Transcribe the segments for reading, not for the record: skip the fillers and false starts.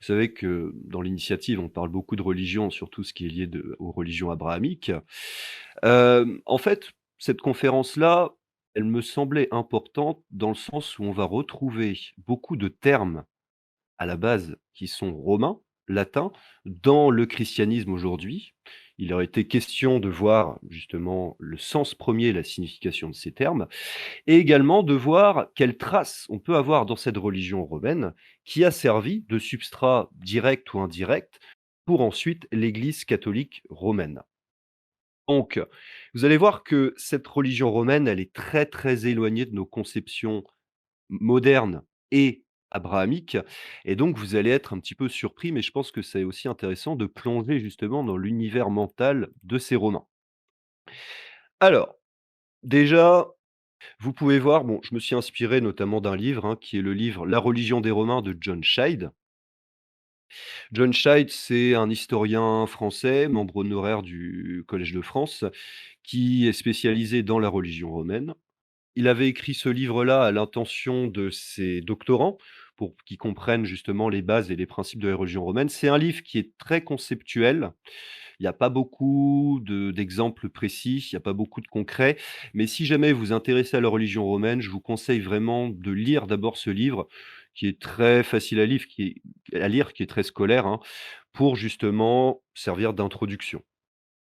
Vous savez que dans l'initiative, on parle beaucoup de religion, surtout ce qui est lié aux religions abrahamiques. En fait, cette conférence-là, elle me semblait importante dans le sens où on va retrouver beaucoup de termes à la base qui sont romains, latins, dans le christianisme aujourd'hui. Il aurait été question de voir justement le sens premier, la signification de ces termes, et également de voir quelles traces on peut avoir dans cette religion romaine qui a servi de substrat direct ou indirect pour ensuite l'Église catholique romaine. Donc, vous allez voir que cette religion romaine, elle est très, très éloignée de nos conceptions modernes et abrahamiques, et donc vous allez être un petit peu surpris, mais je pense que c'est aussi intéressant de plonger justement dans l'univers mental de ces Romains. Alors, déjà, vous pouvez voir, bon, je me suis inspiré notamment d'un livre, hein, qui est le livre La religion des Romains de John Scheid. John Scheid, c'est un historien français, membre honoraire du Collège de France, qui est spécialisé dans la religion romaine. Il avait écrit ce livre-là à l'intention de ses doctorants, pour qu'ils comprennent justement les bases et les principes de la religion romaine. C'est un livre qui est très conceptuel. Il n'y a pas beaucoup d'exemples précis, il n'y a pas beaucoup de concret, mais si jamais vous vous intéressez à la religion romaine, je vous conseille vraiment de lire d'abord ce livre, qui est très facile à lire, qui est très scolaire, hein, pour justement servir d'introduction.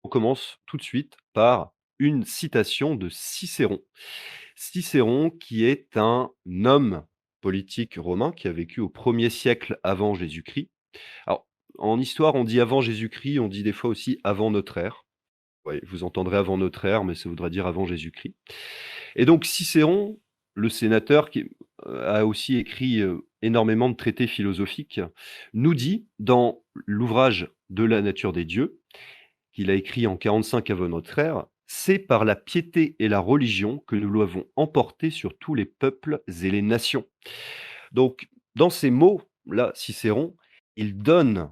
On commence tout de suite par une citation de Cicéron. Cicéron qui est un homme politique romain qui a vécu au 1er siècle avant Jésus-Christ. Alors, en histoire, on dit avant Jésus-Christ, on dit des fois aussi avant notre ère. Ouais, vous entendrez avant notre ère, mais ça voudrait dire avant Jésus-Christ. Et donc Cicéron, le sénateur qui a aussi écrit énormément de traités philosophiques, nous dit dans l'ouvrage De la nature des dieux, qu'il a écrit en 45 avant notre ère, c'est par la piété et la religion que nous l'avons emporté sur tous les peuples et les nations. Donc, dans ces mots-là, Cicéron, il donne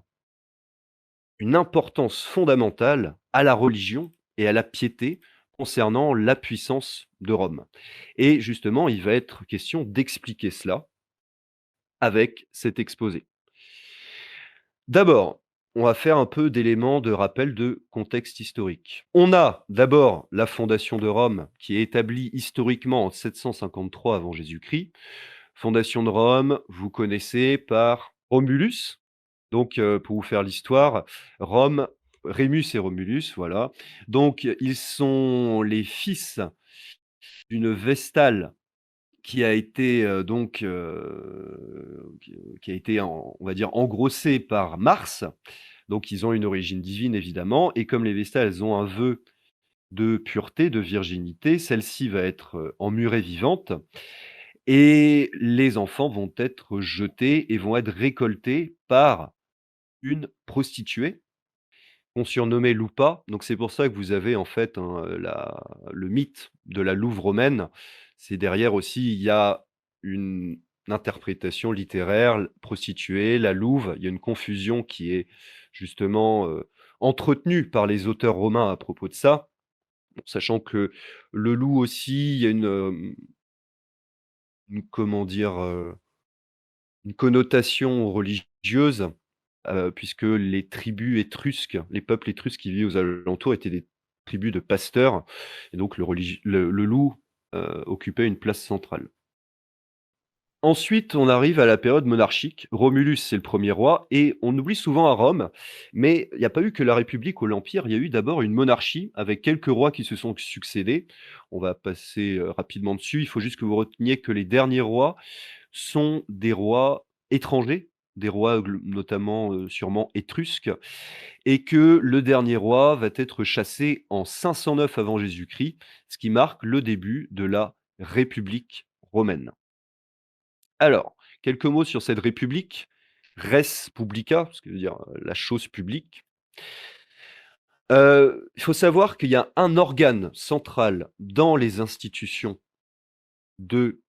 une importance fondamentale à la religion et à la piété concernant la puissance de Rome. Et justement, il va être question d'expliquer cela avec cet exposé. D'abord, on va faire un peu d'éléments de rappel de contexte historique. On a d'abord la fondation de Rome qui est établie historiquement en 753 avant Jésus-Christ. Fondation de Rome, vous connaissez par Romulus. Donc, pour vous faire l'histoire, Rome, Rémus et Romulus, voilà. Donc, ils sont les fils d'une Vestale qui a été, qui a été on va dire engrossée par Mars. Donc ils ont une origine divine évidemment, et comme les Vestales, elles ont un vœu de pureté, de virginité, celle-ci va être, emmurée vivante, et les enfants vont être jetés et vont être récoltés par une prostituée qu'on surnommait Lupa. Donc c'est pour ça que vous avez en fait, hein, le mythe de la louve romaine. C'est derrière aussi, il y a une interprétation littéraire, prostituée, la louve. Il y a une confusion qui est justement, entretenue par les auteurs romains à propos de ça. Bon, sachant que le loup aussi, il y a une comment dire? Une connotation religieuse, puisque les tribus étrusques, les peuples étrusques qui vivaient aux alentours étaient des tribus de pasteurs, et donc le loup, occupait une place centrale. Ensuite, on arrive à la période monarchique. Romulus, c'est le premier roi, et on oublie souvent à Rome, mais il n'y a pas eu que la République ou l'Empire, il y a eu d'abord une monarchie avec quelques rois qui se sont succédés. On va passer, rapidement dessus. Il faut juste que vous reteniez que les derniers rois sont des rois étrangers, des rois notamment, sûrement étrusques, et que le dernier roi va être chassé en 509 avant Jésus-Christ, ce qui marque le début de la République romaine. Alors, quelques mots sur cette république, res publica, ce qui veut dire, la chose publique. Il faut savoir qu'il y a un organe central dans les institutions de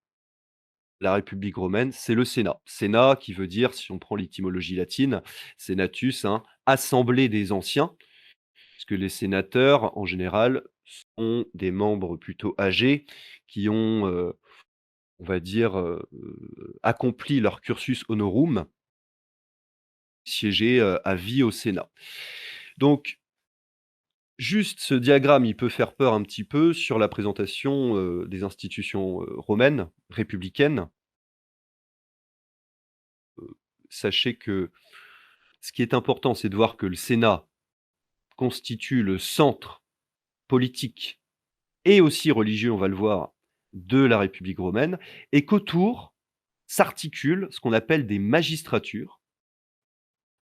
la République romaine, c'est le Sénat. Sénat qui veut dire, si on prend l'étymologie latine, senatus, hein, assemblée des anciens, puisque les sénateurs, en général, sont des membres plutôt âgés qui ont, on va dire, accompli leur cursus honorum siéger, à vie au Sénat. Donc juste ce diagramme, il peut faire peur un petit peu sur la présentation, des institutions, romaines, républicaines. Sachez que ce qui est important, c'est de voir que le Sénat constitue le centre politique et aussi religieux, on va le voir, de la République romaine et qu'autour s'articulent ce qu'on appelle des magistratures.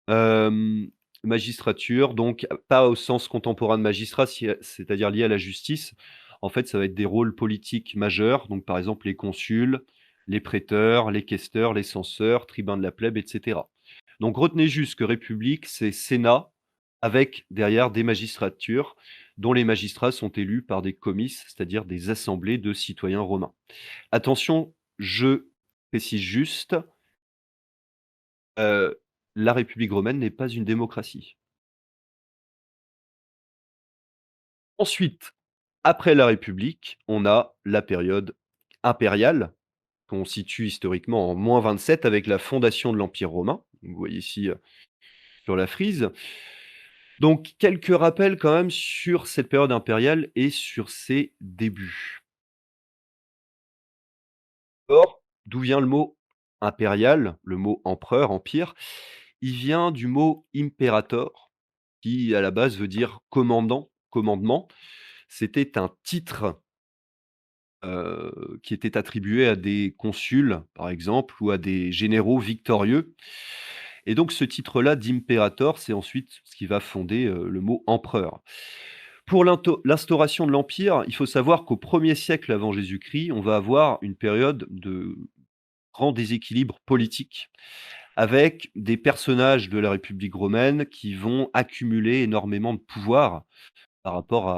Hem, Magistrature donc pas au sens contemporain de magistrat, c'est-à-dire lié à la justice. En fait, ça va être des rôles politiques majeurs, donc par exemple les consuls, les préteurs, les questeurs, les censeurs, tribuns de la plèbe et cetera. Donc retenez juste que république, c'est sénat avec derrière des magistratures dont les magistrats sont élus par des comices, c'est-à-dire des assemblées de citoyens romains. Attention, je précise juste, heu, la République romaine n'est pas une démocratie. Ensuite, après la République, on a la période impériale, qu'on situe historiquement en -27 avec la fondation de l'Empire romain. Vous voyez ici, sur la frise. Donc quelques rappels quand même sur cette période impériale et sur ses débuts. Or, d'où vient le mot impérial? Le mot empereur, empire? Il vient du mot imperator, qui à la base veut dire commandant, commandement. C'était un titre, qui était attribué à des consuls, par exemple, ou à des généraux victorieux. Et donc ce titre-là d'imperator, c'est ensuite ce qui va fonder, le mot empereur. Pour l'instauration de l'empire, il faut savoir qu'au 1er siècle avant Jésus-Christ, on va avoir une période de grand déséquilibre politique, avec des personnages de la République romaine qui vont accumuler énormément de pouvoir par rapport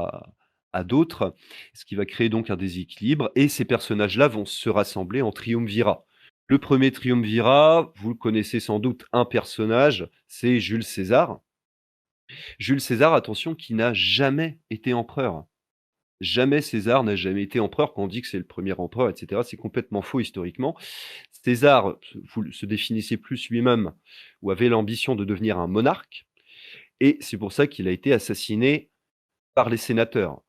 à d'autres, ce qui va créer donc un déséquilibre et ces personnages-là vont se rassembler en triumvirat. Le premier triumvirat, vous le connaissez sans doute, un personnage, c'est Jules César. Jules César, attention, qui n'a jamais été empereur. Jamais César n'a jamais été empereur. Quand on dit que c'est le premier empereur, et cetera, c'est complètement faux historiquement. César se définissait plus lui-même ou avait l'ambition de devenir un monarque et c'est pour ça qu'il a été assassiné par les sénateurs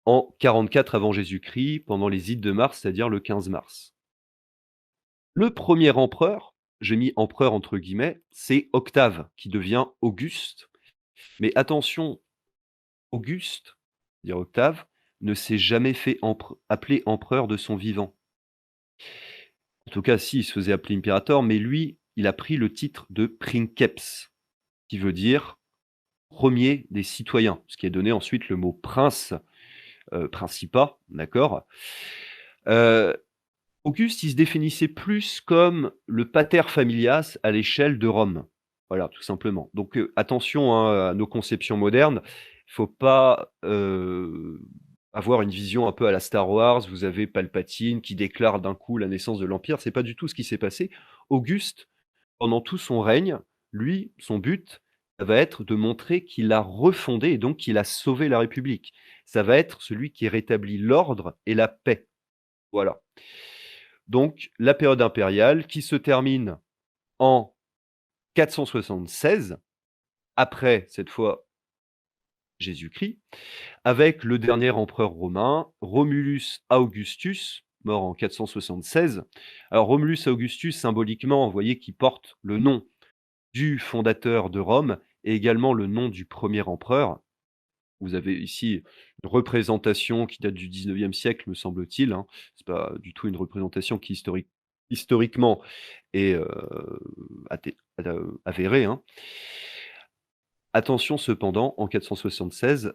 en 44 avant Jésus-Christ, pendant les Ides de mars, c'est-à-dire le 15 mars. Le premier empereur, j'ai mis «empereur» entre guillemets, c'est Octave qui devient Auguste. Mais attention, Auguste, dire Octave, ne s'est jamais fait appeler empereur de son vivant. En tout cas, si, il se faisait appeler impérator, mais lui, il a pris le titre de princeps, qui veut dire premier des citoyens, ce qui a donné ensuite le mot prince, principat, d'accord? Heu, Auguste, il se définissait plus comme le pater familias à l'échelle de Rome. Voilà, tout simplement. Donc, attention, hein, à nos conceptions modernes. Il faut pas, avoir une vision un peu à la Star Wars. Vous avez Palpatine qui déclare d'un coup la naissance de l'Empire. C'est pas du tout ce qui s'est passé. Auguste, pendant tout son règne, lui, son but, ça va être de montrer qu'il a refondé et donc qu'il a sauvé la République. Ça va être celui qui rétablit l'ordre et la paix. Voilà. Donc la période impériale qui se termine en 476, après cette fois Jésus-Christ, avec le dernier empereur romain, Romulus Augustus, mort en 476. Alors Romulus Augustus, symboliquement, vous voyez qu'il porte le nom du fondateur de Rome et également le nom du premier empereur. Vous avez ici une représentation qui date du 19e siècle, me semble-t-il, hein. C'est pas du tout une représentation qui historiquement est, avérée, hein. Attention cependant, en 476,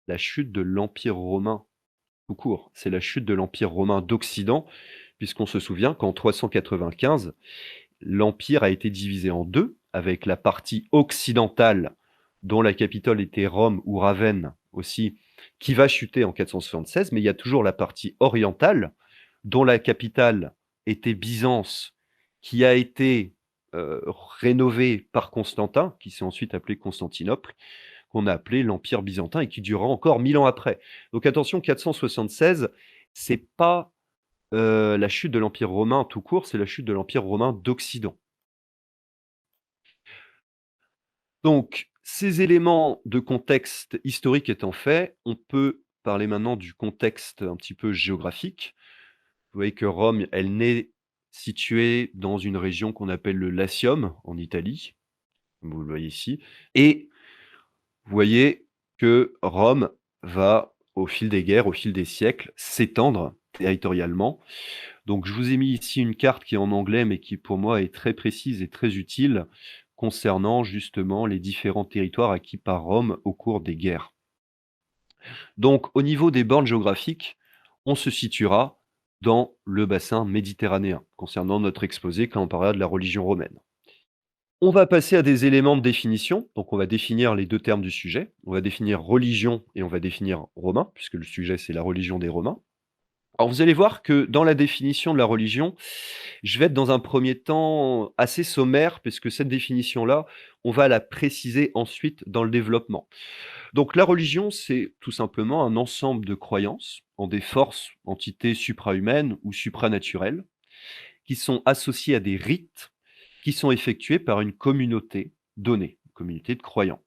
la chute de l'Empire romain tout court, c'est la chute de l'Empire romain d'Occident, puisqu'on se souvient qu'en 395, l'empire a été divisé en 2, avec la partie occidentale, dont la capitale était Rome ou Ravenne aussi, qui va chuter en 476, mais il y a toujours la partie orientale, dont la capitale était Byzance, qui a été, rénovée par Constantin, qui s'est ensuite appelé Constantinople, qu'on a appelé l'Empire byzantin et qui durera encore 1000 ans après. Donc attention, 476, c'est pas, la chute de l'Empire romain tout court, c'est la chute de l'Empire romain d'Occident. Donc, ces éléments de contexte historique étant faits, on peut parler maintenant du contexte un petit peu géographique. Vous voyez que Rome, elle n'est située dans une région qu'on appelle le Latium, en Italie, comme vous le voyez ici. Et vous voyez que Rome va, au fil des guerres, au fil des siècles, s'étendre territorialement. Donc je vous ai mis ici une carte qui est en anglais, mais qui pour moi est très précise et très utile concernant justement les différents territoires acquis par Rome au cours des guerres. Donc au niveau des bornes géographiques, on se situera dans le bassin méditerranéen, concernant notre exposé quand on parlera de la religion romaine. On va passer à des éléments de définition. Donc, on va définir les 2 termes du sujet. On va définir religion et on va définir romain, puisque le sujet, c'est la religion des Romains. Alors, vous allez voir que dans la définition de la religion, je vais être dans un premier temps assez sommaire, puisque cette définition-là, on va la préciser ensuite dans le développement. Donc, la religion, c'est tout simplement un ensemble de croyances en des forces, entités suprahumaines ou supranaturelles, qui sont associées à des rites qui sont effectués par une communauté donnée, une communauté de croyants.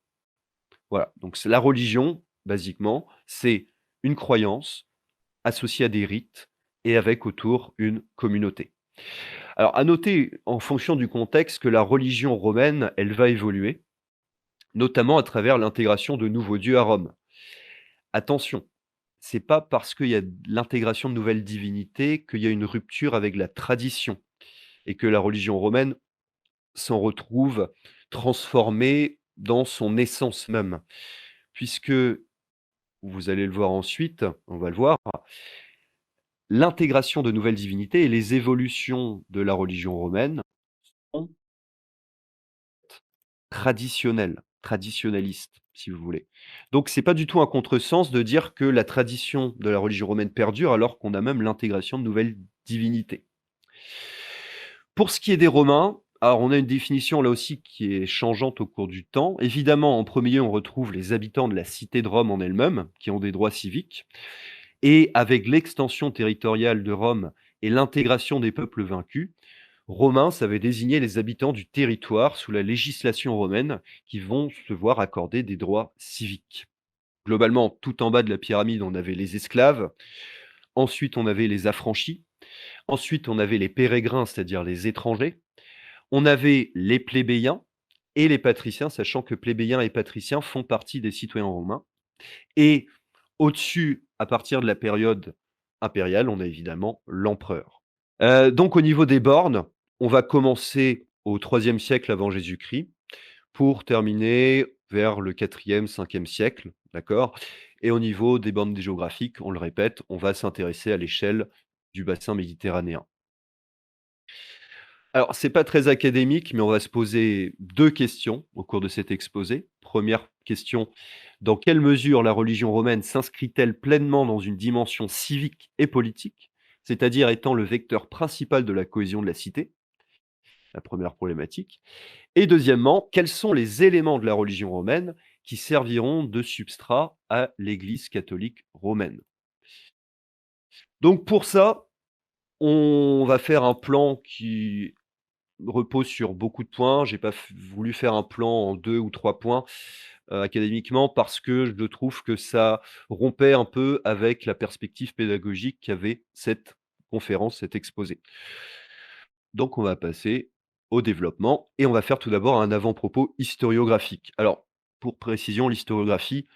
Voilà, donc c'est la religion, basiquement, c'est une croyance associée à des rites et avec autour une communauté. Alors, à noter, en fonction du contexte, que la religion romaine, elle va évoluer, notamment à travers l'intégration de nouveaux dieux à Rome. Attention, c'est pas parce qu'il y a l'intégration de nouvelles divinités qu'il y a une rupture avec la tradition et que la religion romaine s'en retrouve transformée dans son essence même. Puisque, vous allez le voir ensuite, on va le voir, l'intégration de nouvelles divinités et les évolutions de la religion romaine sont traditionnelles, traditionnalistes, si vous voulez. Donc c'est pas du tout un contresens de dire que la tradition de la religion romaine perdure alors qu'on a même l'intégration de nouvelles divinités. Pour ce qui est des Romains, alors on a une définition là aussi qui est changeante au cours du temps. Évidemment, en premier lieu, on retrouve les habitants de la cité de Rome en elle-même, qui ont des droits civiques. Et avec l'extension territoriale de Rome et l'intégration des peuples vaincus, Romains, ça veut désigner les habitants du territoire sous la législation romaine qui vont se voir accorder des droits civiques. Globalement, tout en bas de la pyramide, on avait les esclaves. Ensuite, on avait les affranchis. Ensuite, on avait les pérégrins, c'est-à-dire les étrangers. On avait les plébéiens et les patriciens, sachant que plébéiens et patriciens font partie des citoyens romains. Et au-dessus, à partir de la période impériale, on a évidemment l'empereur. Donc au niveau des bornes, on va commencer au IIIe siècle avant Jésus-Christ pour terminer vers le IVe, Ve siècle, d'accord? Et au niveau des bornes géographiques, on le répète, on va s'intéresser à l'échelle du bassin méditerranéen. Alors, c'est pas très académique, mais on va se poser 2 questions au cours de cet exposé. Première question, dans quelle mesure la religion romaine s'inscrit-elle pleinement dans une dimension civique et politique, c'est-à-dire étant le vecteur principal de la cohésion de la cité? La première problématique. Et deuxièmement, quels sont les éléments de la religion romaine qui serviront de substrat à l'Église catholique romaine? Donc pour ça, on va faire un plan qui repose sur beaucoup de points. J'ai pas voulu faire un plan en 2 ou 3 points, académiquement parce que je trouve que ça rompait un peu avec la perspective pédagogique qu'avait cette conférence, cet exposé. Donc on va passer au développement et on va faire tout d'abord un avant-propos historiographique. Alors, pour précision, l'historiographie,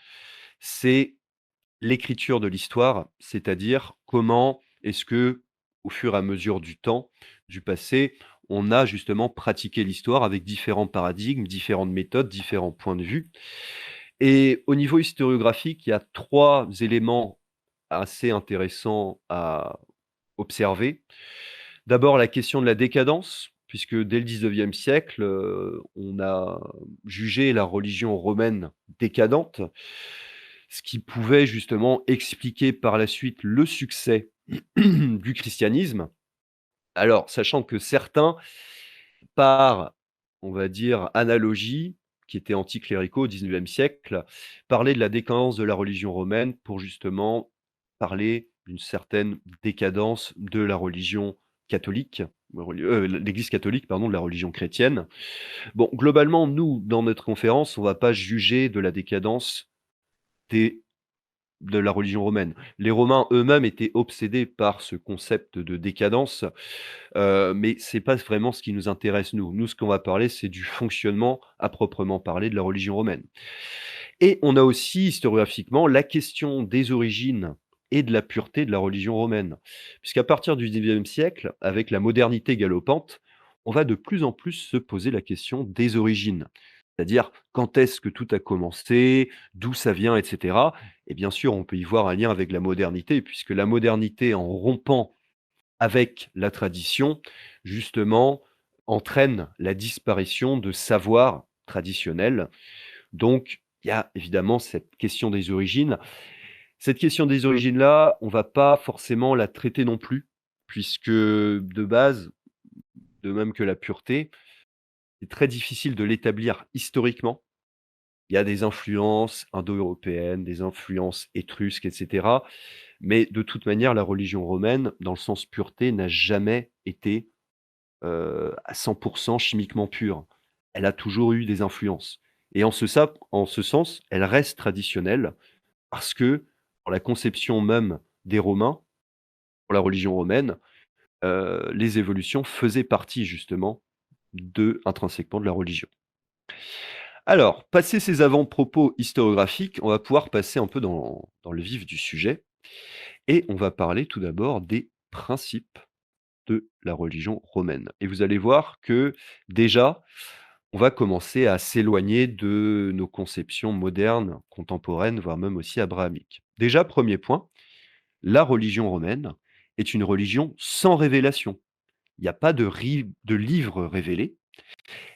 c'est l'écriture de l'histoire, c'est-à-dire comment est-ce que, au fur et à mesure du temps, du passé, on a justement pratiqué l'histoire avec différents paradigmes, différentes méthodes, différents points de vue. Et au niveau historiographique, il y a 3 éléments assez intéressants à observer. D'abord, la question de la décadence, puisque dès le 19e siècle, on a jugé la religion romaine décadente, ce qui pouvait justement expliquer par la suite le succès du christianisme. Alors, sachant que certains, par, on va dire, analogie, qui étaient anticléricaux au 19e siècle, parlaient de la décadence de la religion romaine pour justement parler d'une certaine décadence de la religion catholique, l'Église catholique, pardon, de la religion chrétienne. Bon, globalement, nous, dans notre conférence, on va pas juger de la décadence des de la religion romaine. Les Romains eux-mêmes étaient obsédés par ce concept de décadence, mais c'est pas vraiment ce qui nous intéresse nous. Nous, ce qu'on va parler, c'est du fonctionnement à proprement parler de la religion romaine. Et on a aussi historiographiquement la question des origines et de la pureté de la religion romaine. Puisqu'à partir du XIXe siècle, avec la modernité galopante, on va de plus en plus se poser la question des origines. C'est-à-dire quand est-ce que tout a commencé, d'où ça vient, etc. Et bien sûr, on peut y voir un lien avec la modernité, puisque la modernité, en rompant avec la tradition, justement, entraîne la disparition de savoirs traditionnels. Donc, il y a évidemment cette question des origines. Cette question des origines-là, on va pas forcément la traiter non plus, puisque de base, de même que la pureté, c'est très difficile de l'établir historiquement. Il y a des influences indo-européennes, des influences étrusques, etc. Mais de toute manière, la religion romaine, dans le sens pureté, n'a jamais été à 100 chimiquement pure. Elle a toujours eu des influences. Et en ce sens, elle reste traditionnelle parce que, dans la conception même des Romains, pour la religion romaine, les évolutions faisaient partie justement intrinsèquement de la religion. Alors, passé ces avant-propos historiographiques, on va pouvoir passer un peu dans le vif du sujet et on va parler tout d'abord des principes de la religion romaine. Et vous allez voir que déjà, on va commencer à s'éloigner de nos conceptions modernes, contemporaines, voire même aussi abrahamiques. Déjà, premier point, la religion romaine est une religion sans révélation. Il n'y a pas de livre révélé,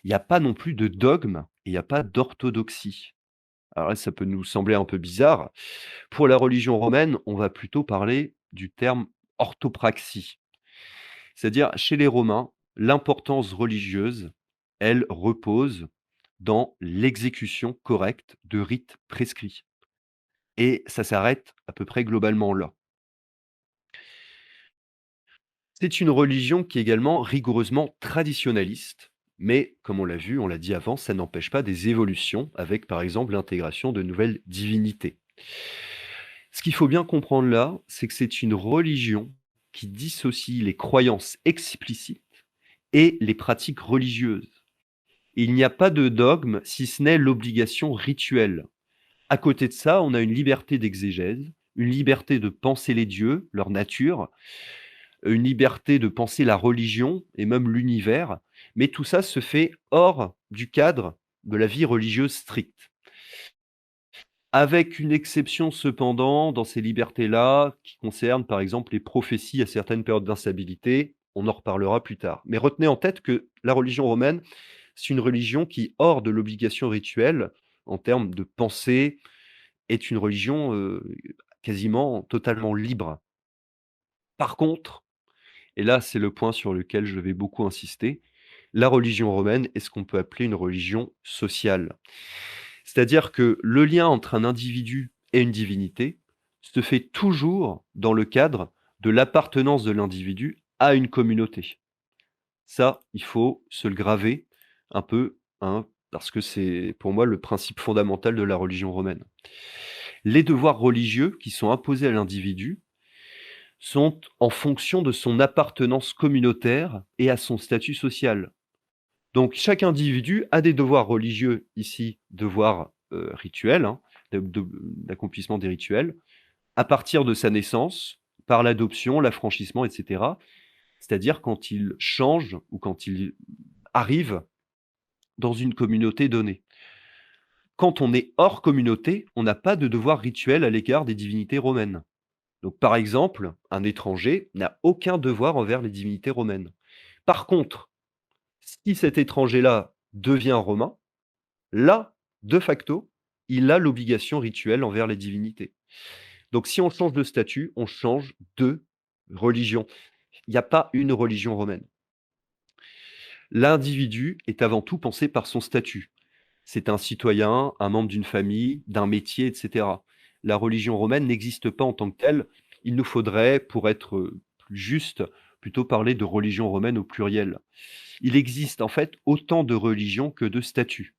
il n'y a pas non plus de dogme et il n'y a pas d'orthodoxie. Alors là, ça peut nous sembler un peu bizarre. Pour la religion romaine, on va plutôt parler du terme orthopraxie. C'est-à-dire, chez les Romains, l'importance religieuse, elle repose dans l'exécution correcte de rites prescrits. Et ça s'arrête à peu près globalement là. C'est une religion qui est également rigoureusement traditionnaliste, mais comme on l'a vu, on l'a dit avant, ça n'empêche pas des évolutions avec par exemple l'intégration de nouvelles divinités. Ce qu'il faut bien comprendre là, c'est que c'est une religion qui dissocie les croyances explicites et les pratiques religieuses. Il n'y a pas de dogme si ce n'est l'obligation rituelle. À côté de ça, on a une liberté d'exégèse, une liberté de penser les dieux, leur nature, une liberté de penser la religion et même l'univers, mais tout ça se fait hors du cadre de la vie religieuse stricte. Avec une exception cependant dans ces libertés-là, qui concernent par exemple les prophéties à certaines périodes d'instabilité, on en reparlera plus tard. Mais retenez en tête que la religion romaine, c'est une religion qui, hors de l'obligation rituelle, en termes de pensée, est une religion quasiment totalement libre. Par contre, et là, c'est le point sur lequel je vais beaucoup insister. La religion romaine est ce qu'on peut appeler une religion sociale. C'est-à-dire que le lien entre un individu et une divinité se fait toujours dans le cadre de l'appartenance de l'individu à une communauté. Ça, il faut se le graver un peu, hein, parce que c'est pour moi le principe fondamental de la religion romaine. Les devoirs religieux qui sont imposés à l'individu sont en fonction de son appartenance communautaire et à son statut social. Donc chaque individu a des devoirs religieux, ici devoirs rituels, hein, d'accomplissement des rituels, à partir de sa naissance, par l'adoption, l'affranchissement, etc. C'est-à-dire quand il change ou quand il arrive dans une communauté donnée. Quand on est hors communauté, on n'a pas de devoir rituel à l'égard des divinités romaines. Donc, par exemple, un étranger n'a aucun devoir envers les divinités romaines. Par contre, si cet étranger-là devient romain, là, de facto, il a l'obligation rituelle envers les divinités. Donc, si on change de statut, on change de religion. Il n'y a pas une religion romaine. L'individu est avant tout pensé par son statut. C'est un citoyen, un membre d'une famille, d'un métier, etc. La religion romaine n'existe pas en tant que telle. Il nous faudrait, pour être plus juste, plutôt parler de religion romaine au pluriel. Il existe en fait autant de religions que de statuts.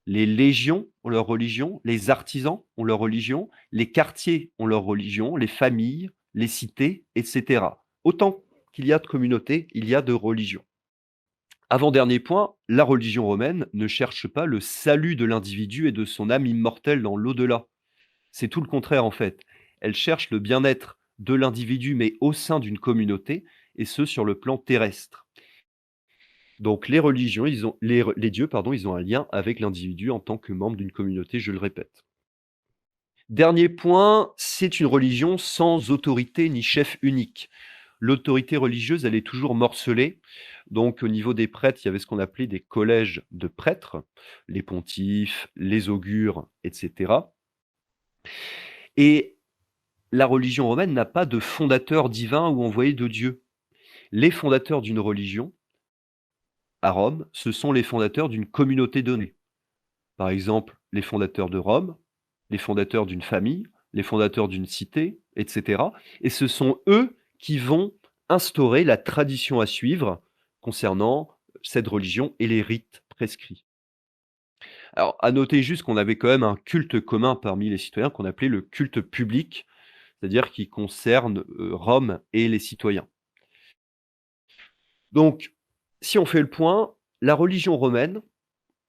Les légions ont leur religion, les artisans ont leur religion, les quartiers ont leur religion, les familles, les cités, etc. Autant qu'il y a de communautés, il y a de religions. Avant-dernier point, la religion romaine ne cherche pas le salut de l'individu et de son âme immortelle dans l'au-delà. C'est tout le contraire en fait. Elle cherche le bien-être de l'individu, mais au sein d'une communauté, et ce sur le plan terrestre. Donc les religions, les dieux, pardon, ils ont un lien avec l'individu en tant que membre d'une communauté, je le répète. Dernier point, c'est une religion sans autorité ni chef unique. L'autorité religieuse, elle est toujours morcelée. Donc au niveau des prêtres, il y avait ce qu'on appelait des collèges de prêtres, les pontifes, les augures, etc. Et la religion romaine n'a pas de fondateur divin ou envoyé de Dieu. Les fondateurs d'une religion, à Rome, ce sont les fondateurs d'une communauté donnée. Par exemple, les fondateurs de Rome, les fondateurs d'une famille, les fondateurs d'une cité, etc. Et ce sont eux qui vont instaurer la tradition à suivre concernant cette religion et les rites prescrits. Alors, à noter juste qu'on avait quand même un culte commun parmi les citoyens qu'on appelait le culte public, c'est-à-dire qui concerne Rome et les citoyens. Donc, si on fait le point, la religion romaine,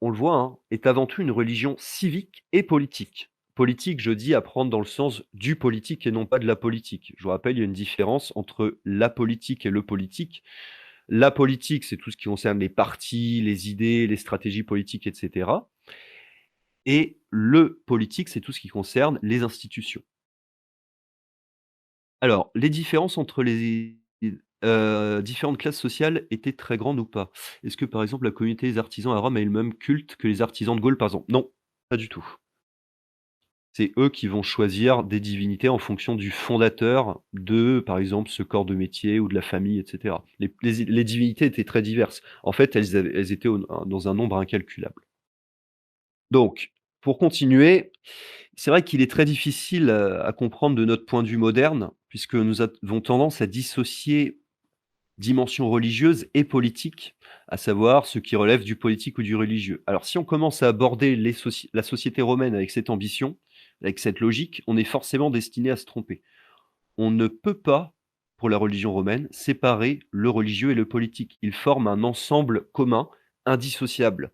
on le voit, hein, est avant tout une religion civique et politique. Politique, je dis, à prendre dans le sens du politique et non pas de la politique. Je vous rappelle, il y a une différence entre la politique et le politique. La politique, c'est tout ce qui concerne les partis, les idées, les stratégies politiques, etc. Et le politique, c'est tout ce qui concerne les institutions. Alors, les différences entre les différentes classes sociales étaient très grandes ou pas? Est-ce que, par exemple, la communauté des artisans à Rome a eu le même culte que les artisans de Gaulle, par exemple? Non, pas du tout. C'est eux qui vont choisir des divinités en fonction du fondateur de, par exemple, ce corps de métier ou de la famille, et cetera. Les divinités étaient très diverses. En fait, elles étaient dans un nombre incalculable. Donc, pour continuer, c'est vrai qu'il est très difficile, à comprendre de notre point de vue moderne, puisque nous avons tendance à dissocier dimension religieuse et politique, à savoir ce qui relève du politique ou du religieux. Alors si on commence à aborder la société romaine avec cette ambition, avec cette logique, on est forcément destiné à se tromper. On ne peut pas, pour la religion romaine, séparer le religieux et le politique. Ils forment un ensemble commun, indissociable.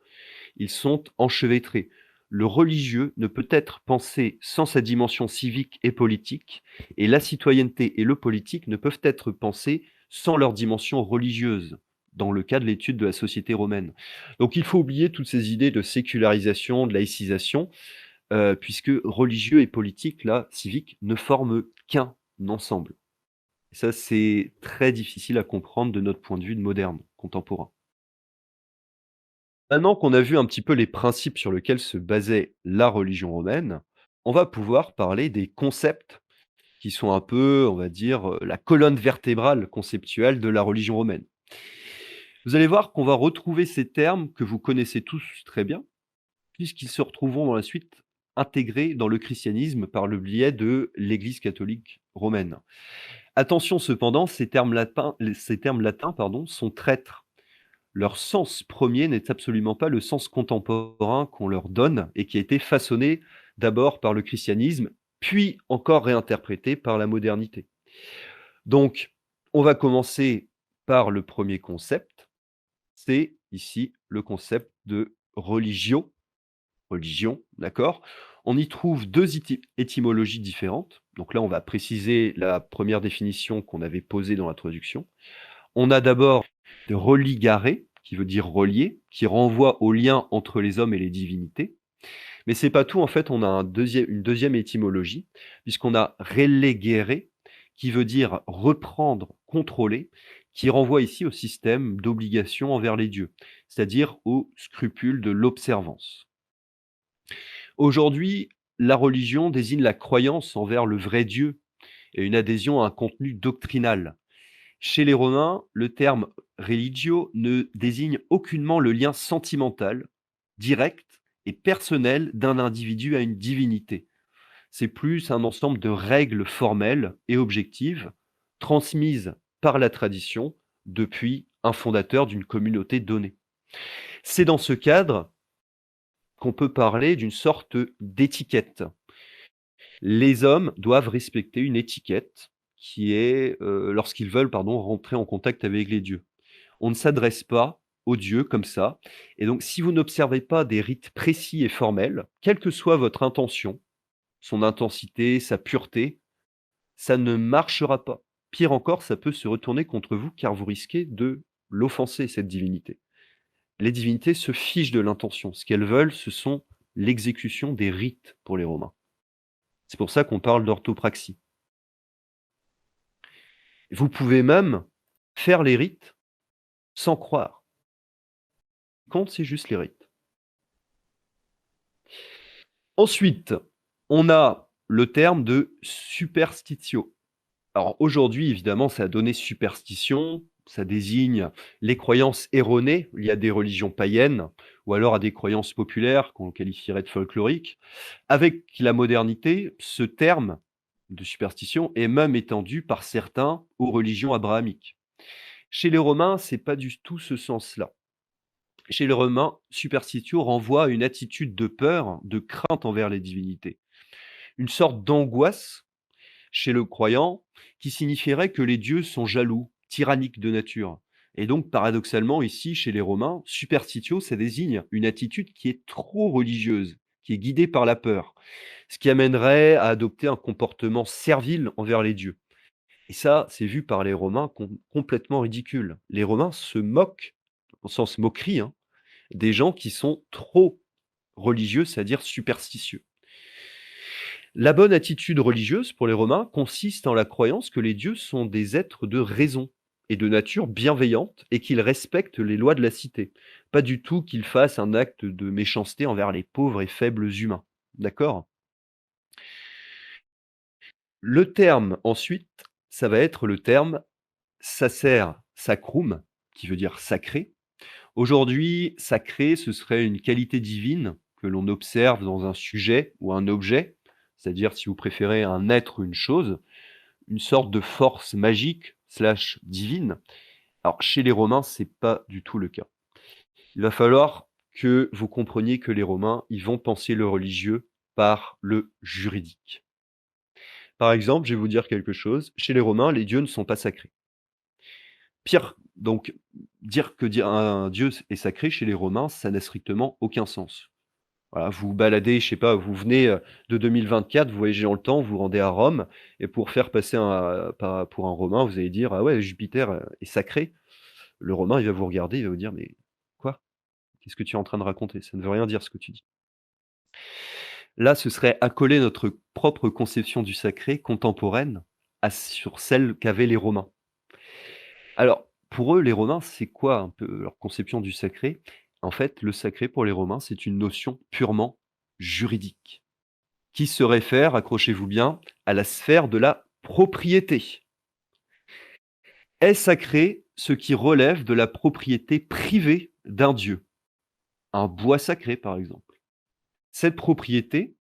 Ils sont enchevêtrés. Le religieux ne peut être pensé sans sa dimension civique et politique, et la citoyenneté et le politique ne peuvent être pensés sans leur dimension religieuse, dans le cas de l'étude de la société romaine. Donc il faut oublier toutes ces idées de sécularisation, de laïcisation, puisque religieux et politique, là, civique, ne forment qu'un ensemble. Et ça, c'est très difficile à comprendre de notre point de vue de moderne, contemporain. Maintenant qu'on a vu un petit peu les principes sur lesquels se basait la religion romaine, on va pouvoir parler des concepts qui sont un peu, on va dire, la colonne vertébrale conceptuelle de la religion romaine. Vous allez voir qu'on va retrouver ces termes que vous connaissez tous très bien, puisqu'ils se retrouveront dans la suite intégrés dans le christianisme par le biais de l'Église catholique romaine. Attention cependant, ces termes latins pardon, sont traîtres. Leur sens premier n'est absolument pas le sens contemporain qu'on leur donne et qui a été façonné d'abord par le christianisme, puis encore réinterprété par la modernité. Donc, on va commencer par le premier concept, c'est ici le concept de religio, religion, d'accord? On y trouve deux étymologies différentes. Donc là, on va préciser la première définition qu'on avait posée dans l'introduction. On a d'abord de religare, qui veut dire relier, qui renvoie au lien entre les hommes et les divinités. Mais c'est pas tout, en fait, on a une deuxième étymologie, puisqu'on a relegere, qui veut dire reprendre, contrôler, qui renvoie ici au système d'obligation envers les dieux, c'est-à-dire au scrupule de l'observance. Aujourd'hui, la religion désigne la croyance envers le vrai Dieu et une adhésion à un contenu doctrinal. Chez les Romains, le terme religio ne désigne aucunement le lien sentimental, direct et personnel d'un individu à une divinité. C'est plus un ensemble de règles formelles et objectives, transmises par la tradition depuis un fondateur d'une communauté donnée. C'est dans ce cadre qu'on peut parler d'une sorte d'étiquette. Les hommes doivent respecter une étiquette qui est, lorsqu'ils veulent, pardon, rentrer en contact avec les dieux. On ne s'adresse pas aux dieux comme ça, et donc si vous n'observez pas des rites précis et formels, quelle que soit votre intention, son intensité, sa pureté, ça ne marchera pas. Pire encore, ça peut se retourner contre vous car vous risquez de l'offenser, cette divinité. Les divinités se fichent de l'intention. Ce qu'elles veulent, ce sont l'exécution des rites pour les Romains. C'est pour ça qu'on parle d'orthopraxie. Vous pouvez même faire les rites sans croire. Ce qui compte, c'est juste les rites. Ensuite, on a le terme de superstitio. Alors aujourd'hui, évidemment, ça a donné superstition, ça désigne les croyances erronées liées à des religions païennes ou alors à des croyances populaires qu'on qualifierait de folkloriques. Avec la modernité, ce terme de superstition est même étendu par certains aux religions abrahamiques. Chez les Romains, c'est pas du tout ce sens-là. Chez les Romains, superstitio renvoie à une attitude de peur, de crainte envers les divinités, une sorte d'angoisse chez le croyant qui signifierait que les dieux sont jaloux, tyranniques de nature. Et donc, paradoxalement, ici, chez les Romains, superstitio, ça désigne une attitude qui est trop religieuse, qui est guidée par la peur, ce qui amènerait à adopter un comportement servile envers les dieux. Et ça, c'est vu par les Romains complètement ridicule. Les Romains se moquent, au sens moquerie, hein, des gens qui sont trop religieux, c'est-à-dire superstitieux. La bonne attitude religieuse pour les Romains consiste en la croyance que les dieux sont des êtres de raison et de nature bienveillante et qu'ils respectent les lois de la cité. Pas du tout qu'ils fassent un acte de méchanceté envers les pauvres et faibles humains. D'accord? Le terme ensuite, ça va être le terme sacer sacrum, qui veut dire sacré. Aujourd'hui, sacré, ce serait une qualité divine que l'on observe dans un sujet ou un objet, c'est-à-dire, si vous préférez, un être ou une chose, une sorte de force magique slash divine. Alors, chez les Romains, c'est pas du tout le cas. Il va falloir que vous compreniez que les Romains, ils vont penser le religieux par le juridique. Par exemple, je vais vous dire quelque chose. Chez les Romains, les dieux ne sont pas sacrés. Pire, donc, dire un dieu est sacré chez les Romains, ça n'a strictement aucun sens. Voilà, vous vous baladez, je sais pas, vous venez, de 2024, vous voyagez dans le temps, vous vous rendez à Rome et pour faire passer pour un Romain, vous allez dire: «Ah ouais, Jupiter, est sacré». Le Romain, il va vous regarder, il va vous dire: «Mais quoi? Qu'est-ce que tu es en train de raconter? Ça ne veut rien dire ce que tu dis». Là, ce serait accoler notre propre conception du sacré contemporaine sur celle qu'avaient les Romains. Alors, pour eux, les Romains, c'est quoi un peu leur conception du sacré? En fait, le sacré pour les Romains, c'est une notion purement juridique, qui se réfère, accrochez-vous bien, à la sphère de la propriété. Est sacré ce qui relève de la propriété privée d'un dieu, un bois sacré par exemple. Cette propriété,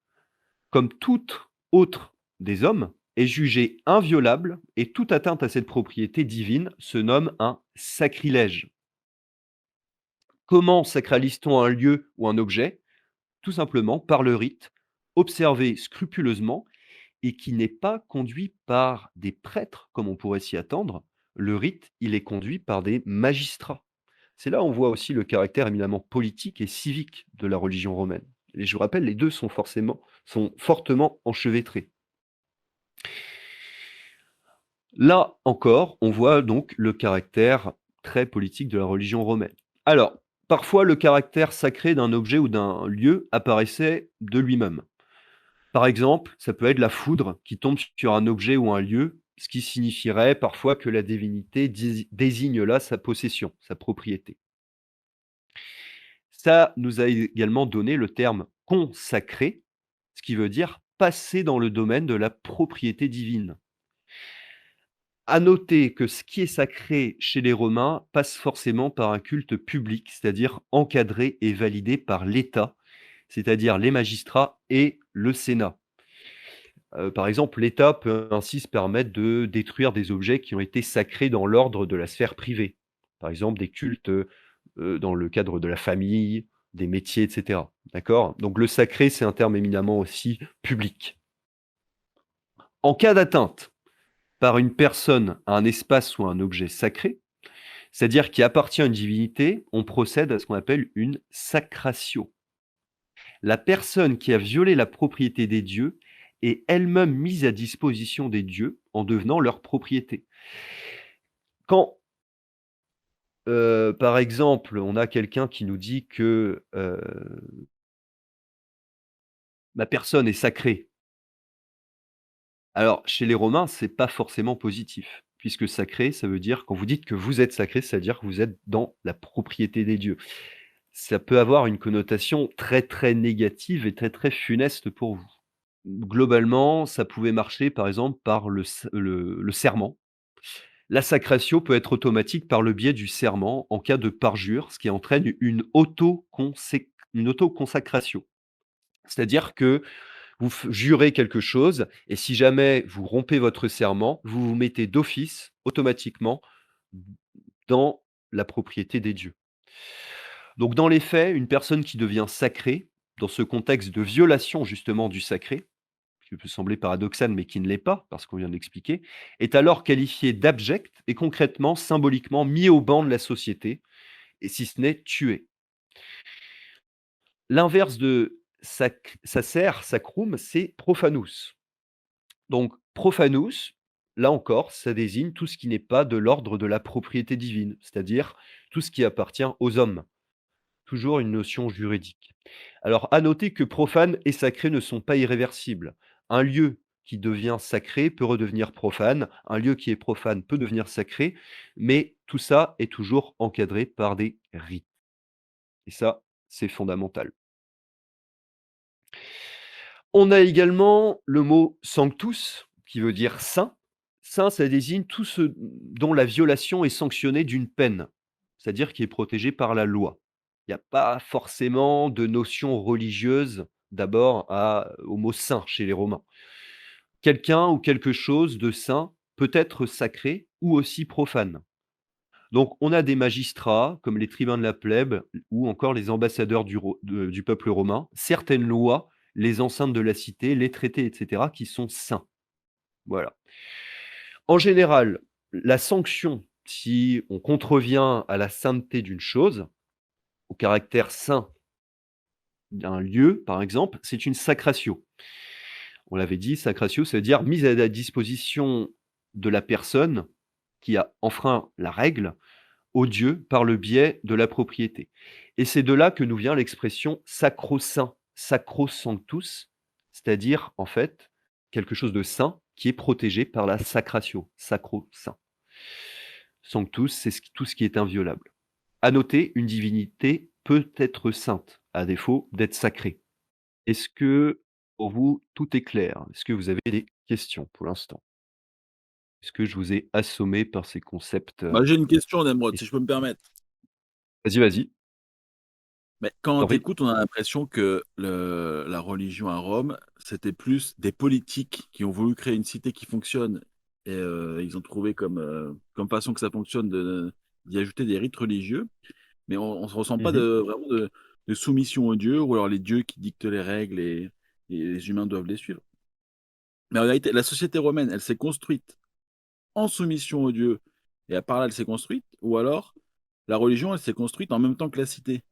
comme toute autre des hommes, est jugée inviolable et toute atteinte à cette propriété divine se nomme un sacrilège. Comment sacralise-t-on un lieu ou un objet? Tout simplement par le rite, observé scrupuleusement et qui n'est pas conduit par des prêtres, comme on pourrait s'y attendre. Le rite, il est conduit par des magistrats. C'est là où on voit aussi le caractère éminemment politique et civique de la religion romaine. Et je vous rappelle, les deux sont fortement enchevêtrés. Là encore, on voit donc le caractère très politique de la religion romaine. Alors, parfois, le caractère sacré d'un objet ou d'un lieu apparaissait de lui-même. Par exemple, ça peut être la foudre qui tombe sur un objet ou un lieu, ce qui signifierait parfois que la divinité désigne là sa possession, sa propriété. Ça nous a également donné le terme consacré, ce qui veut dire passer dans le domaine de la propriété divine. À noter que ce qui est sacré chez les Romains passe forcément par un culte public, c'est-à-dire encadré et validé par l'État, c'est-à-dire les magistrats et le Sénat. Par exemple, l'État peut ainsi se permettre de détruire des objets qui ont été sacrés dans l'ordre de la sphère privée. Par exemple, des cultes, dans le cadre de la famille, des métiers et cetera. D'accord? Donc le sacré, c'est un terme éminemment aussi public. En cas d'atteinte par une personne à un espace ou à un objet sacré, c'est-à-dire qui appartient à une divinité, on procède à ce qu'on appelle une sacratio. La personne qui a violé la propriété des dieux est elle-même mise à disposition des dieux en devenant leur propriété. Quand, par exemple, on a quelqu'un qui nous dit que, ma personne est sacrée, alors chez les Romains, c'est pas forcément positif, puisque sacré, ça veut dire quand vous dites que vous êtes sacré, ça veut dire que vous êtes dans la propriété des dieux. Ça peut avoir une connotation très, très négative et très, très funeste pour vous. Globalement, ça pouvait marcher, par exemple, par le serment. La sacratio peut être automatique par le biais du serment en cas de parjure, ce qui entraîne une autoconsacratio. C'est-à-dire que vous jurez quelque chose et si jamais vous rompez votre serment, vous vous mettez d'office, automatiquement, dans la propriété des dieux. Donc dans les faits, une personne qui devient sacrée, dans ce contexte de violation justement du sacré, qui peut sembler paradoxal mais qui ne l'est pas, parce qu'on vient d'expliquer, est alors qualifiée d'abject et concrètement, symboliquement mis au banc de la société, et si ce n'est tué. L'inverse de sacer, sacrum, c'est profanus. Donc profanus, là encore, ça désigne tout ce qui n'est pas de l'ordre de la propriété divine, c'est-à-dire tout ce qui appartient aux hommes. Toujours une notion juridique. Alors, à noter que profane et sacré ne sont pas irréversibles. Un lieu qui devient sacré peut redevenir profane, un lieu qui est profane peut devenir sacré, mais tout ça est toujours encadré par des rites. Et ça, c'est fondamental. On a également le mot sanctus, qui veut dire saint. Saint, ça désigne tout ce dont la violation est sanctionnée d'une peine, c'est-à-dire qui est protégé par la loi. Il n'y a pas forcément de notion religieuse d'abord au mot saint chez les Romains. Quelqu'un ou quelque chose de saint peut être sacré ou aussi profane. Donc on a des magistrats comme les tribuns de la plèbe ou encore les ambassadeurs du peuple romain, certaines lois, les enceintes de la cité, les traités, etc., qui sont saints. Voilà. En général, la sanction, si on contrevient à la sainteté d'une chose, au caractère saint d'un lieu, par exemple, c'est une sacratio. On l'avait dit, sacratio, ça veut dire mise à la disposition de la personne qui a enfreint la règle au Dieu par le biais de la propriété. Et c'est de là que nous vient l'expression sacro-saint, sacro-sanctus, c'est-à-dire en fait quelque chose de saint qui est protégé par la sacratio, sacro-saint. Sanctus, c'est tout ce qui est inviolable. À noter, une divinité peut être sainte, à défaut d'être sacrée. Est-ce que pour vous tout est clair? Est-ce que vous avez des questions pour l'instant? Est-ce que je vous ai assommé par ces concepts, Bah, j'ai une question, Nemrod, et si je peux me permettre. vas-y, vas-y, Mais je quand on t'en prie. t'écoute, on a l'impression que la religion à Rome, c'était plus des politiques qui ont voulu créer une cité qui fonctionne et ils ont trouvé comme façon que ça fonctionne d'y ajouter des rites religieux. Mais on ne se ressent pas Mmh. vraiment de soumission aux dieux ou alors les dieux qui dictent les règles et les humains doivent les suivre. Mais en réalité, la société romaine, elle s'est construite en soumission aux dieux et à part là, elle s'est construite, ou alors la religion, elle s'est construite en même temps que la cité.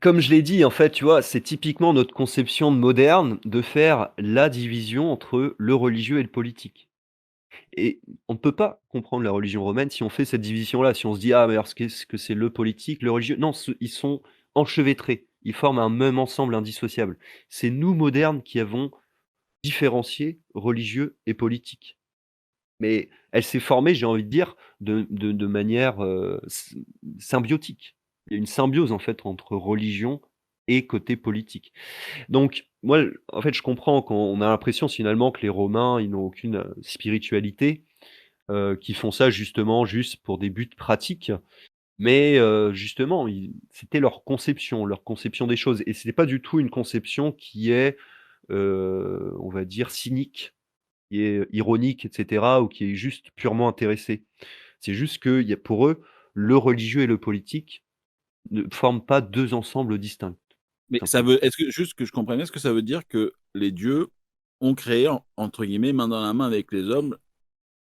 Comme je l'ai dit, en fait, tu vois, c'est typiquement notre conception de moderne de faire la division entre le religieux et le politique. Et on ne peut pas comprendre la religion romaine si on fait cette division-là, si on se dit: «Ah mais alors qu'est-ce que c'est le politique, le religieux?» Non, ils sont enchevêtrés, ils forment un même ensemble indissociable. C'est nous modernes qui avons différencié religieux et politique. Mais elle s'est formée, j'ai envie de dire, de manière, symbiotique. Il y a une symbiose, en fait, entre religion et côté politique. Donc moi, en fait, je comprends quand on a l'impression finalement que les Romains, ils n'ont aucune, spiritualité, qu'ils font ça justement juste pour des buts pratiques. Mais, justement, c'était leur conception des choses et c'est pas du tout une conception qui est, on va dire cynique, qui est ironique et cetera ou qui est juste purement intéressé. C'est juste qu'il y a pour eux, le religieux et le politique ne forment pas 2 ensembles distincts, Mais ça simplement. veut, est-ce que, juste que je comprenne bien, est-ce que ça veut dire que les dieux ont créé, entre guillemets, main dans la main avec les hommes,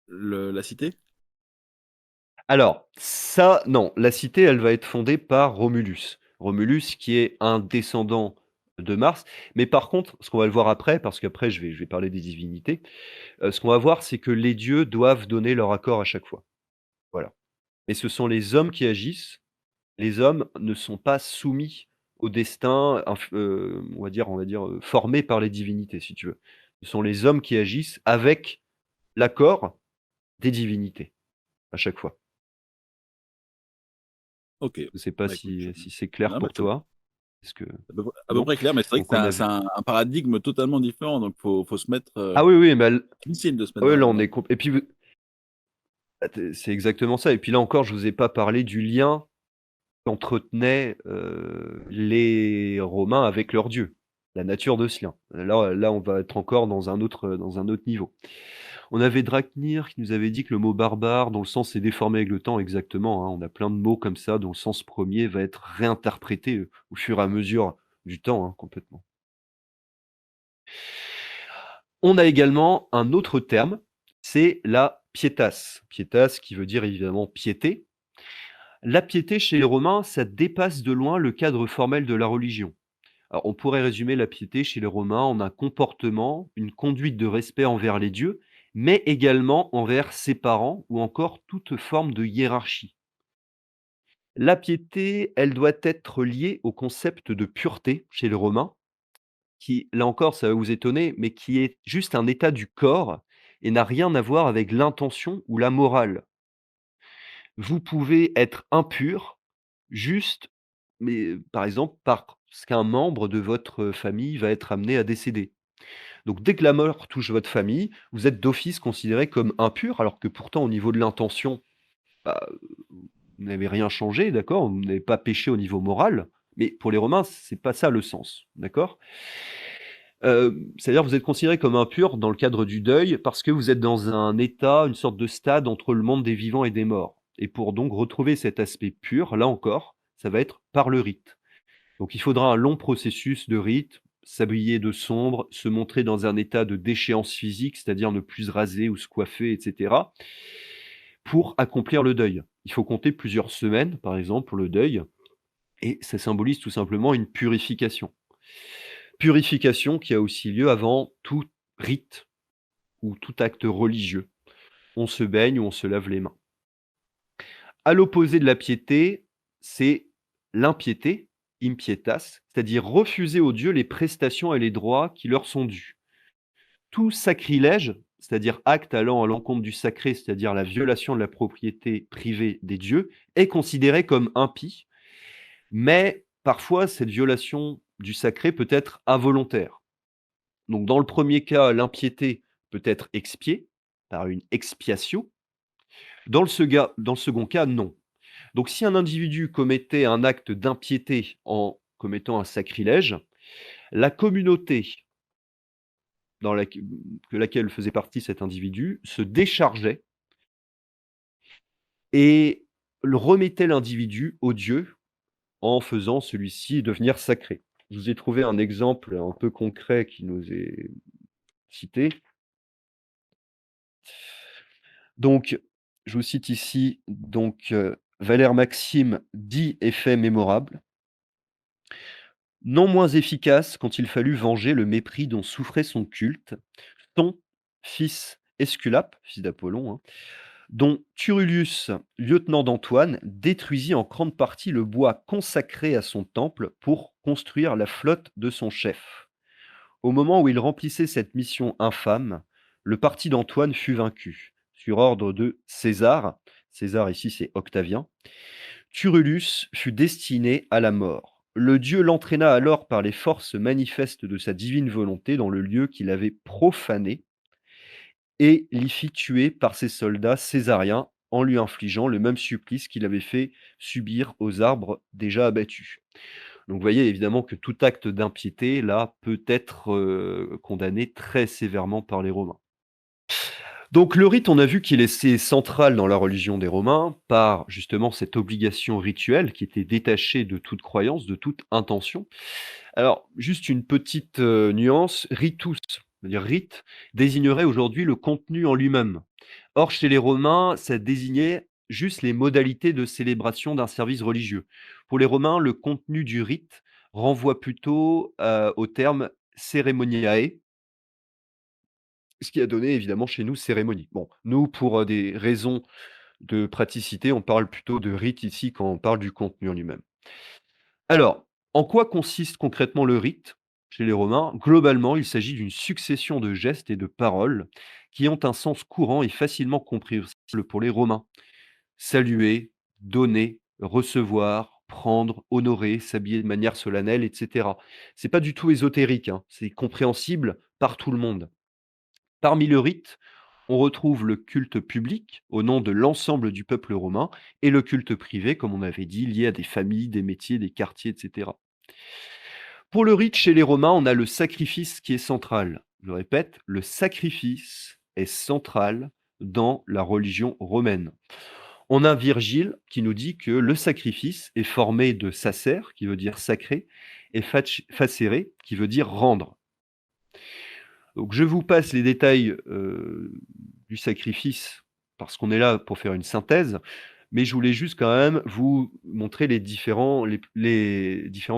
la cité? Alors, ça, non, la cité, elle va être fondée par Romulus. Romulus qui est un descendant de Mars, mais par contre, ce qu'on va le voir après, parce qu'après je vais parler des divinités, ce qu'on va voir, c'est que les dieux doivent donner leur accord à chaque fois. Voilà. Mais ce sont les hommes qui agissent. Les hommes ne sont pas soumis au destin on va dire, formé par les divinités, si tu veux. Ce sont les hommes qui agissent avec l'accord des divinités, à chaque fois. Ok. Je sais pas Bah, écoute, si c'est clair non, mais pour toi? Est-ce que à peu non? près clair, mais c'est vrai que Donc on c'est avait un paradigme totalement différent, donc faut se mettre, ah oui, oui, mais l difficile de se mettre oui, là, on dans. est comp et puis v bah, c'est exactement ça et puis là encore, je vous ai pas parlé du lien qu'entretenaient, les Romains avec leur dieu, la nature de ce lien. Là, on va être encore dans un autre niveau. On avait Dragnir qui nous avait dit que le mot barbare, dont le sens s'est déformé avec le temps, exactement, hein. On a plein de mots comme ça dont le sens premier va être réinterprété, au fur et à mesure du temps, hein, complètement. On a également un autre terme, c'est la pietas. Pietas qui veut dire évidemment piété. La piété chez les Romains, ça dépasse de loin le cadre formel de la religion. Alors, on pourrait résumer la piété chez les Romains en un comportement, une conduite de respect envers les dieux, mais également envers ses parents ou encore toute forme de hiérarchie. La piété, elle doit être liée au concept de pureté chez les Romains, qui, là encore, ça va vous étonner, mais qui est juste un état du corps et n'a rien à voir avec l'intention ou la morale. Vous pouvez être impur juste, mais par exemple, parce qu'un membre de votre famille va être amené à décéder. Donc dès que la mort touche votre famille, vous êtes d'office considéré comme impur, alors que pourtant au niveau de l'intention, bah, vous n'avez rien changé, d'accord? Vous n'avez pas péché au niveau moral, mais pour les Romains, c'est pas ça le sens, d'accord? C'est-à-dire vous êtes considéré comme impur dans le cadre du deuil parce que vous êtes dans un état, une sorte de stade entre le monde des vivants et des morts. Et pour donc retrouver cet aspect pur, là encore, ça va être par le rite. Donc il faudra un long processus de rite, s'habiller de sombre, se montrer dans un état de déchéance physique, c'est-à-dire ne plus se raser ou se coiffer, etc., pour accomplir le deuil. Il faut compter plusieurs semaines, par exemple, pour le deuil, et ça symbolise tout simplement une purification. Purification qui a aussi lieu avant tout rite ou tout acte religieux. On se baigne ou on se lave les mains. À l'opposé de la piété, c'est l'impiété, impietas, c'est-à-dire refuser aux dieux les prestations et les droits qui leur sont dus. Tout sacrilège, c'est-à-dire acte allant à l'encontre du sacré, c'est-à-dire la violation de la propriété privée des dieux, est considéré comme impie, mais parfois cette violation du sacré peut être involontaire. Donc dans le premier cas, l'impiété peut être expiée par une expiation. Dans le second cas, non. Donc si un individu commettait un acte d'impiété en commettant un sacrilège, la communauté dans laquelle faisait partie cet individu se déchargeait et le remettait l'individu au dieu en faisant celui-ci devenir sacré. Je vous ai trouvé un exemple un peu concret qui nous est cité. Donc, je vous cite ici donc, Valère Maxime dit et fait mémorable. Non moins efficace quand il fallut venger le mépris dont souffrait son culte, son fils Esculape, fils d'Apollon, hein, dont Turullius, lieutenant d'Antoine, détruisit en grande partie le bois consacré à son temple pour construire la flotte de son chef. Au moment où il remplissait cette mission infâme, le parti d'Antoine fut vaincu. Sur ordre de César, César ici c'est Octavien, Turullius fut destiné à la mort. Le dieu l'entraîna alors par les forces manifestes de sa divine volonté dans le lieu qu'il avait profané et l'y fit tuer par ses soldats césariens en lui infligeant le même supplice qu'il avait fait subir aux arbres déjà abattus. Donc vous voyez évidemment que tout acte d'impiété, là, peut être, condamné très sévèrement par les Romains. Donc le rite, on a vu qu'il est central dans la religion des Romains par justement cette obligation rituelle qui était détachée de toute croyance, de toute intention. Alors juste une petite, nuance, ritus, c'est-à-dire rite, désignerait aujourd'hui le contenu en lui-même. Or chez les Romains, ça désignait juste les modalités de célébration d'un service religieux. Pour les Romains, le contenu du rite renvoie plutôt, au terme ceremoniae, ce qui a donné évidemment chez nous cérémonie. Bon, nous pour, des raisons de praticité, on parle plutôt de rite ici quand on parle du contenu en lui-même. Alors, en quoi consiste concrètement le rite chez les Romains? Globalement, il s'agit d'une succession de gestes et de paroles qui ont un sens courant et facilement compréhensible pour les Romains. Saluer, donner, recevoir, prendre, honorer, s'habiller de manière solennelle, etc. C'est pas du tout ésotérique, hein, c'est compréhensible par tout le monde. Parmi le rite, on retrouve le culte public au nom de l'ensemble du peuple romain et le culte privé, comme on avait dit, lié à des familles, des métiers, des quartiers, etc. Pour le rite chez les Romains, on a le sacrifice qui est central. Je le répète, le sacrifice est central dans la religion romaine. On a Virgile qui nous dit que le sacrifice est formé de sacer, qui veut dire sacré, et facere, qui veut dire rendre. Donc je vous passe les détails, du sacrifice, parce qu'on est là pour faire une synthèse, mais je voulais juste quand même vous montrer les différents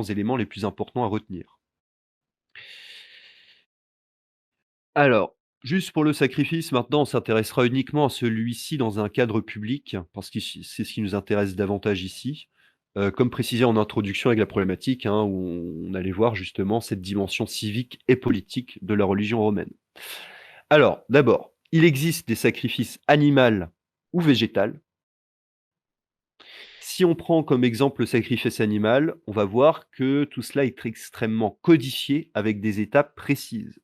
éléments les plus importants à retenir. Alors, juste pour le sacrifice, maintenant, on s'intéressera uniquement à celui-ci dans un cadre public, parce que c'est ce qui nous intéresse davantage ici. Comme précisé en introduction avec la problématique, hein, où on allait voir justement cette dimension civique et politique de la religion romaine. Alors, d'abord, il existe des sacrifices animal ou végétal. Si on prend comme exemple le sacrifice animal, on va voir que tout cela est extrêmement codifié avec des étapes précises.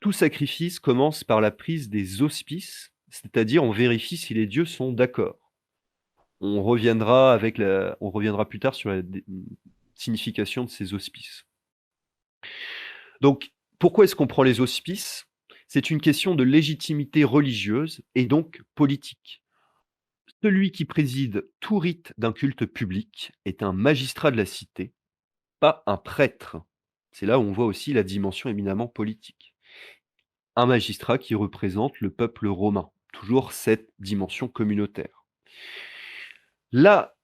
Tout sacrifice commence par la prise des auspices, c'est-à-dire on vérifie si les dieux sont d'accord. On reviendra plus tard sur la signification de ces auspices. Donc, pourquoi est-ce qu'on prend les auspices? C'est une question de légitimité religieuse et donc politique. Celui qui préside tout rite d'un culte public est un magistrat de la cité, pas un prêtre. C'est là où on voit aussi la dimension éminemment politique. Un magistrat qui représente le peuple romain, toujours cette dimension communautaire. La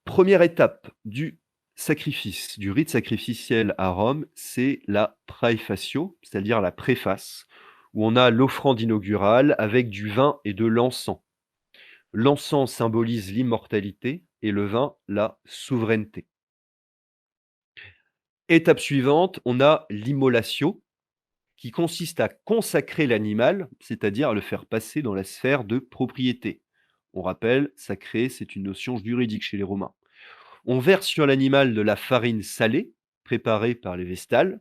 première étape du sacrifice, du rite sacrificiel à Rome, c'est la praefatio, c'est-à-dire la préface, où on a l'offrande inaugurale avec du vin et de l'encens. L'encens symbolise l'immortalité et le vin, la souveraineté. Étape suivante, on a l'immolatio, qui consiste à consacrer l'animal, c'est-à-dire à le faire passer dans la sphère de propriété. On rappelle, sacré, c'est une notion juridique chez les Romains. On verse sur l'animal de la farine salée, préparée par les Vestales,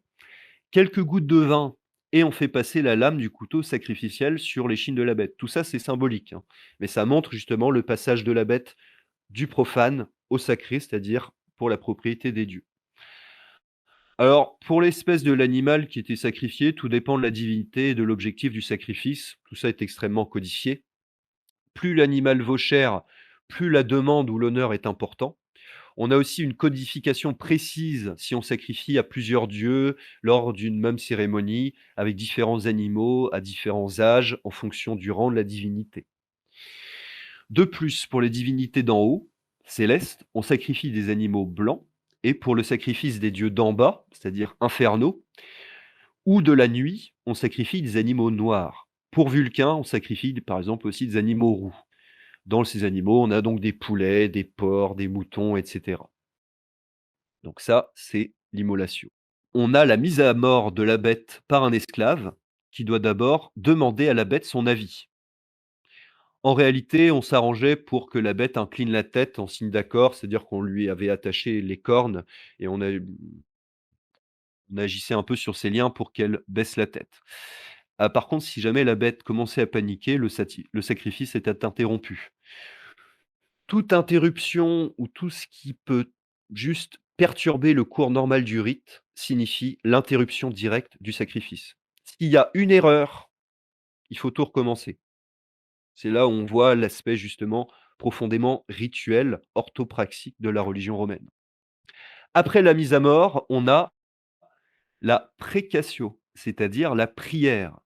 quelques gouttes de vin, et on fait passer la lame du couteau sacrificiel sur l'échine de la bête. Tout ça, c'est symbolique, hein, mais ça montre justement le passage de la bête du profane au sacré, c'est-à-dire pour la propriété des dieux. Alors, pour l'espèce de l'animal qui était sacrifié, tout dépend de la divinité et de l'objectif du sacrifice. Tout ça est extrêmement codifié. Plus l'animal vaut cher, plus la demande ou l'honneur est important. On a aussi une codification précise si on sacrifie à plusieurs dieux lors d'une même cérémonie, avec différents animaux à différents âges en fonction du rang de la divinité. De plus, pour les divinités d'en haut, célestes, on sacrifie des animaux blancs, et pour le sacrifice des dieux d'en bas, c'est-à-dire infernaux, ou de la nuit, on sacrifie des animaux noirs. Pour Vulcain, on sacrifie par exemple aussi des animaux roux. Dans ces animaux, on a donc des poulets, des porcs, des moutons, etc. Donc ça, c'est l'immolation. On a la mise à mort de la bête par un esclave qui doit d'abord demander à la bête son avis. En réalité, on s'arrangeait pour que la bête incline la tête en signe d'accord, c'est-à-dire qu'on lui avait attaché les cornes et on agissait un peu sur ses liens pour qu'elle baisse la tête. Ah, par contre, si jamais la bête commençait à paniquer, le sacrifice était interrompu. Toute interruption ou tout ce qui peut juste Perturber le cours normal du rite signifie l'interruption directe du sacrifice. S'il y a une erreur, il faut tout recommencer. C'est là où on voit l'aspect justement profondément rituel, orthopraxique de la religion romaine. Après la mise à mort, on a la précatio, c'est-à-dire la prière.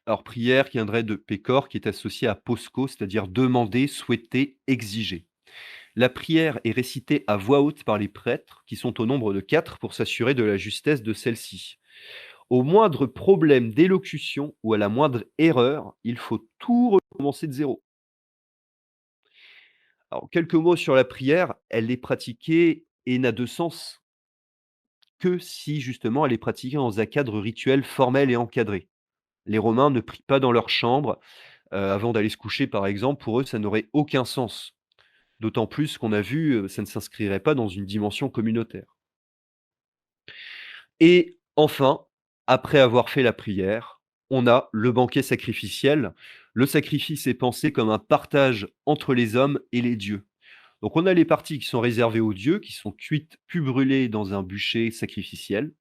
Alors prière qui viendrait de pecor, qui est associée à posco, c'est-à-dire demander, souhaiter, exiger. La prière est récitée à voix haute par les prêtres, qui sont au nombre de 4 pour s'assurer de la justesse de celle-ci. Au moindre problème d'élocution ou à la moindre erreur, il faut tout recommencer de zéro. Alors, quelques mots sur la prière, elle est pratiquée et n'a de sens que si justement elle est pratiquée dans un cadre rituel formel et encadré. Les Romains ne prient pas dans leur chambre avant d'aller se coucher, par exemple. Pour eux, ça n'aurait aucun sens. D'autant plus qu'on a vu, ça ne s'inscrirait pas dans une dimension communautaire. Et enfin, après avoir fait la prière, on a le banquet sacrificiel. Le sacrifice est pensé comme un partage entre les hommes et les dieux. Donc on a les parties qui sont réservées aux dieux, qui sont cuites puis brûlées dans un bûcher sacrificiel.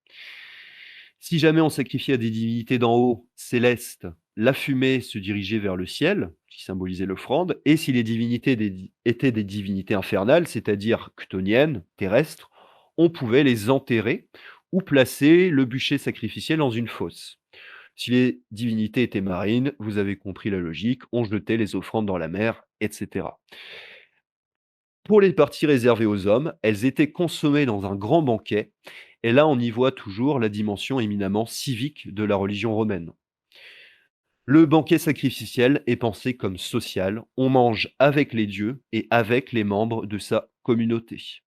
Si jamais on sacrifiait à des divinités d'en haut, célestes, la fumée se dirigeait vers le ciel, qui symbolisait l'offrande, et si les divinités étaient des divinités infernales, c'est-à-dire chthoniennes, terrestres, on pouvait les enterrer ou placer le bûcher sacrificiel dans une fosse. Si les divinités étaient marines, vous avez compris la logique, on jetait les offrandes dans la mer, etc. Pour les parties réservées aux hommes, elles étaient consommées dans un grand banquet, et là on y voit toujours la dimension éminemment civique de la religion romaine. Le banquet sacrificiel est pensé comme social, on mange avec les dieux et avec les membres de sa communauté.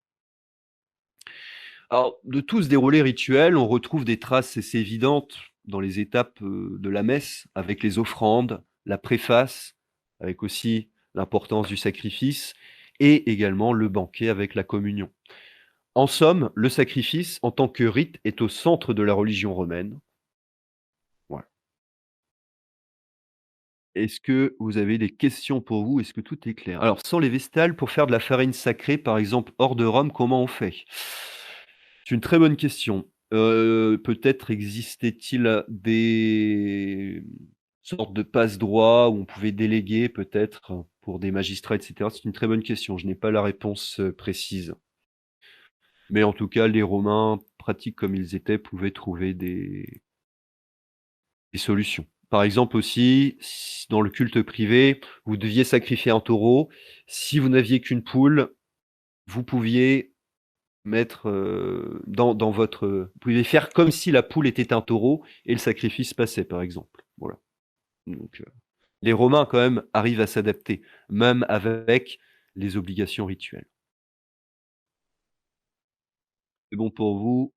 Alors, de tout ce déroulé rituel, on retrouve des traces assez évidentes dans les étapes de la messe, avec les offrandes, la préface, avec aussi l'importance du sacrifice, et également le banquet avec la communion. En somme, le sacrifice, en tant que rite, est au centre de la religion romaine. Voilà. Est-ce que vous avez des questions pour vous? Est-ce que tout est clair? Alors, sans les vestales, pour faire de la farine sacrée, par exemple, hors de Rome, comment on fait? C'est une très bonne question. Peut-être existait-il des sortes de passe-droits où on pouvait déléguer peut-être pour des magistrats et cetera? C'est une très bonne question. Je n'ai pas la réponse, précise. Mais en tout cas, les Romains, pratiques comme ils étaient, pouvaient trouver des solutions. Par exemple aussi, dans le culte privé, vous deviez sacrifier un taureau. Si vous n'aviez qu'une poule, vous pouviez mettre, dans votre, vous pouviez faire comme si la poule était un taureau et le sacrifice passait, par exemple. Voilà. Donc, les Romains quand même arrivent à s'adapter, même avec les obligations rituelles. C'est bon pour vous?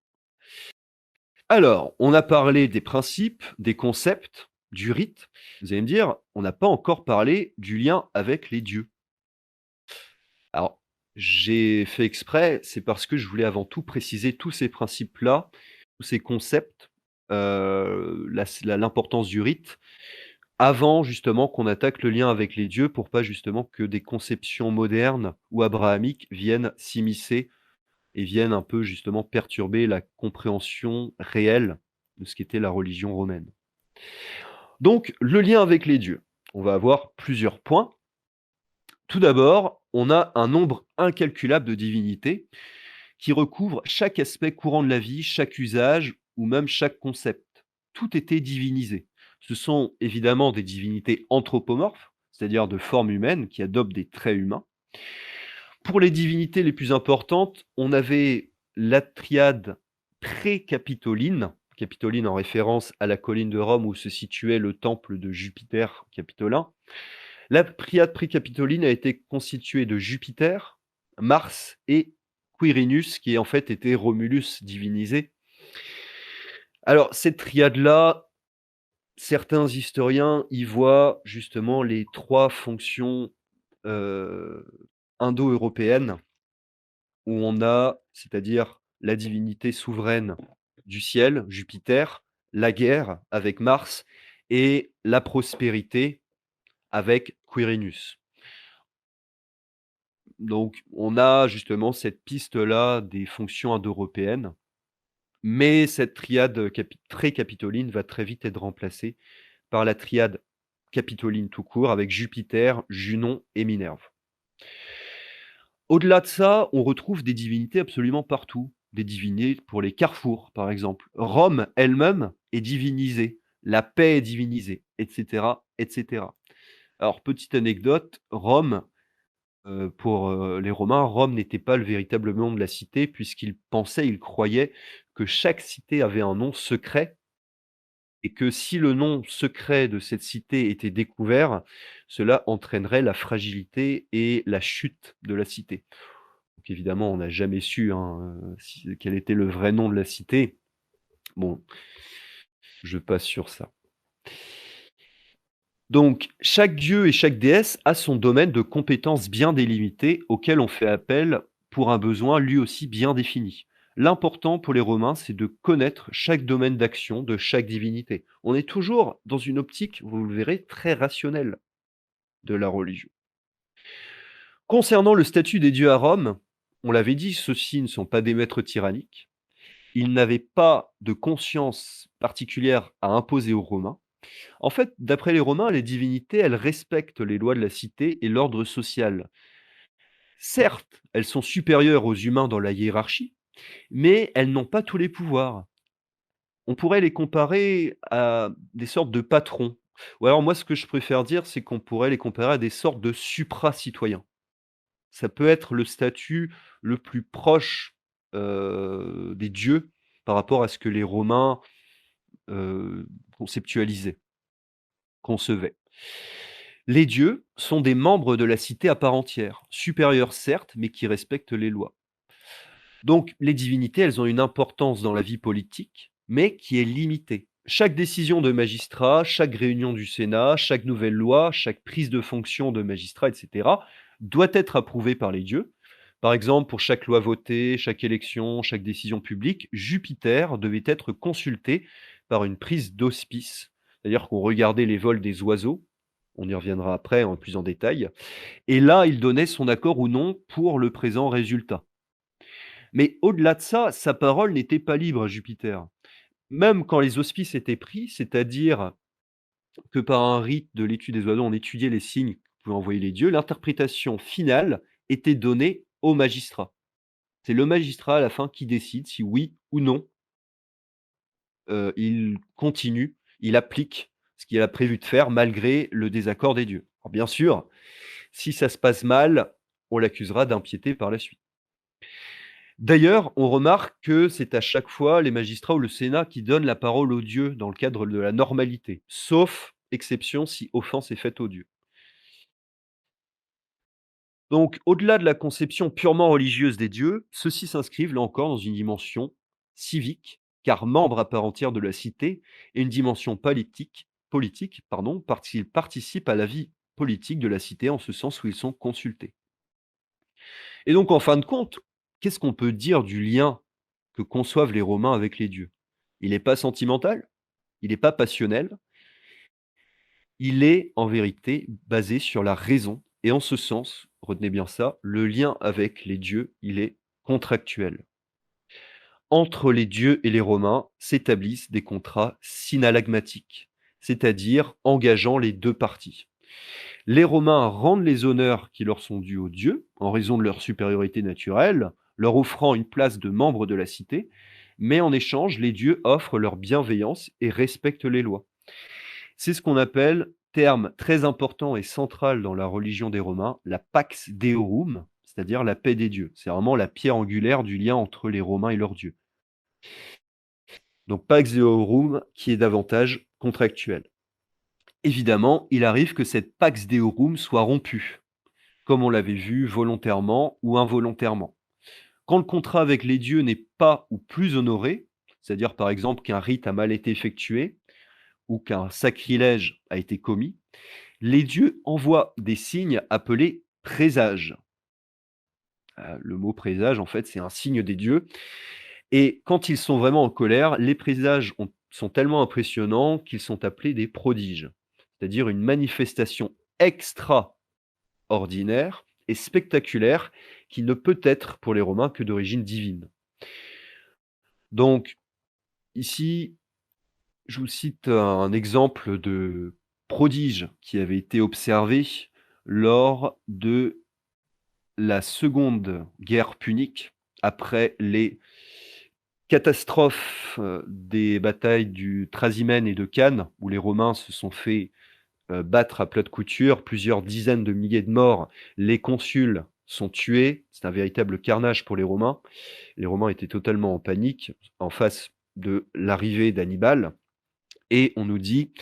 Alors, on a parlé des principes, des concepts, du rite. Vous allez me dire, on n'a pas encore parlé du lien avec les dieux. Alors, j'ai fait exprès, c'est parce que je voulais avant tout préciser tous ces principes-là, tous ces concepts, l'importance du rite, avant justement qu'on attaque le lien avec les dieux, pour pas justement que des conceptions modernes ou abrahamiques viennent s'immiscer et viennent un peu justement perturber la compréhension réelle de ce qu'était la religion romaine. Donc, le lien avec les dieux. On va avoir plusieurs points. Tout d'abord, on a un nombre incalculable de divinités qui recouvrent chaque aspect courant de la vie, chaque usage ou même chaque concept. Tout était divinisé. Ce sont évidemment des divinités anthropomorphes, c'est-à-dire de forme humaine, qui adoptent des traits humains. Pour les divinités les plus importantes, on avait la triade pré-capitoline, capitoline en référence à la colline de Rome où se situait le temple de Jupiter capitolin. La triade pré-capitoline a été constituée de Jupiter, Mars et Quirinus, qui en fait était Romulus divinisé. Alors cette triade-là, certains historiens y voient justement les 3 fonctions, indo-européennes où on a, c'est-à-dire la divinité souveraine du ciel, Jupiter, la guerre avec Mars et la prospérité avec Quirinus. Donc on a justement cette piste-là des fonctions indo-européennes, mais cette triade très capitoline va très vite être remplacée par la triade capitoline tout court avec Jupiter, Junon et Minerve. Au-delà de ça, on retrouve des divinités absolument partout. Des divinités pour les carrefours, par exemple. Rome elle-même est divinisée, la paix est divinisée, etc., etc. Alors, petite anecdote, Rome, pour les Romains, Rome n'était pas le véritable nom de la cité, puisqu'ils pensaient, ils croyaient que chaque cité avait un nom secret et que si le nom secret de cette cité était découvert, cela entraînerait la fragilité et la chute de la cité. Donc évidemment, on n'a jamais su, hein, quel était le vrai nom de la cité. Bon, je passe sur ça. Donc, chaque dieu et chaque déesse a son domaine de compétences bien délimité auquel on fait appel pour un besoin lui aussi bien défini. L'important pour les Romains, c'est de connaître chaque domaine d'action de chaque divinité. On est toujours dans une optique, vous le verrez, très rationnelle de la religion. Concernant le statut des dieux à Rome, on l'avait dit, ceux-ci ne sont pas des maîtres tyranniques. Ils n'avaient pas de conscience particulière à imposer aux Romains. En fait, d'après les Romains, les divinités, elles respectent les lois de la cité et l'ordre social. Certes, elles sont supérieures aux humains dans la hiérarchie, mais elles n'ont pas tous les pouvoirs. On pourrait les comparer à des sortes de patrons. Ou alors moi, ce que je préfère dire, c'est qu'on pourrait les comparer à des sortes de supra-citoyens. Ça peut être le statut le plus proche des dieux par rapport à ce que les Romains conceptualisaient, concevaient. Les dieux sont des membres de la cité à part entière, supérieurs certes, mais qui respectent les lois. Donc les divinités, elles ont une importance dans la vie politique, mais qui est limitée. Chaque décision de magistrat, chaque réunion du Sénat, chaque nouvelle loi, chaque prise de fonction de magistrat, etc., doit être approuvée par les dieux. Par exemple, pour chaque loi votée, chaque élection, chaque décision publique, Jupiter devait être consulté par une prise d'auspice, c'est-à-dire qu'on regardait les vols des oiseaux, on y reviendra après en plus en détail, et là, il donnait son accord ou non pour le présent résultat. Mais au-delà de ça, sa parole n'était pas libre à Jupiter. Même quand les auspices étaient pris, c'est-à-dire que par un rite de l'étude des oiseaux, on étudiait les signes que pouvaient envoyer les dieux, l'interprétation finale était donnée au magistrat. C'est le magistrat à la fin qui décide si oui ou non il continue, il applique ce qu'il a prévu de faire malgré le désaccord des dieux. Alors bien sûr, si ça se passe mal, on l'accusera d'impiété par la suite. D'ailleurs, on remarque que c'est à chaque fois les magistrats ou le Sénat qui donnent la parole aux dieux dans le cadre de la normalité, sauf exception si offense est faite aux dieux. Donc, au-delà de la conception purement religieuse des dieux, ceux-ci s'inscrivent là encore dans une dimension civique, car membres à part entière de la cité, et une dimension politique, parce qu'ils participent à la vie politique de la cité en ce sens où ils sont consultés. Et donc, en fin de compte, qu'est-ce qu'on peut dire du lien que conçoivent les Romains avec les dieux? Il n'est pas sentimental, il n'est pas passionnel, il est en vérité basé sur la raison. Et en ce sens, retenez bien ça, le lien avec les dieux, il est contractuel. Entre les dieux et les Romains s'établissent des contrats synalagmatiques, c'est-à-dire engageant les deux parties. Les Romains rendent les honneurs qui leur sont dus aux dieux, en raison de leur supériorité naturelle, leur offrant une place de membre de la cité, mais en échange, les dieux offrent leur bienveillance et respectent les lois. C'est ce qu'on appelle, terme très important et central dans la religion des Romains, la pax deorum, c'est-à-dire la paix des dieux. C'est vraiment la pierre angulaire du lien entre les Romains et leurs dieux. Donc pax deorum qui est davantage contractuel. Évidemment, il arrive que cette pax deorum soit rompue, comme on l'avait vu volontairement ou involontairement. Quand le contrat avec les dieux n'est pas ou plus honoré, c'est-à-dire par exemple qu'un rite a mal été effectué ou qu'un sacrilège a été commis, les dieux envoient des signes appelés présages. Le mot présage, en fait, c'est un signe des dieux. Et quand ils sont vraiment en colère, les présages sont tellement impressionnants qu'ils sont appelés des prodiges, c'est-à-dire une manifestation extraordinaire et spectaculaire qui ne peut être pour les Romains que d'origine divine. Donc ici, je vous cite un exemple de prodige qui avait été observé lors de la Seconde Guerre punique, après les catastrophes, des batailles du Trasimène et de Cannes, où les Romains se sont fait, battre à plat de couture, plusieurs dizaines de milliers de morts. Les consuls sont tués, c'est un véritable carnage pour les Romains. Les Romains étaient totalement en panique en face de l'arrivée d'Hannibal et on nous dit: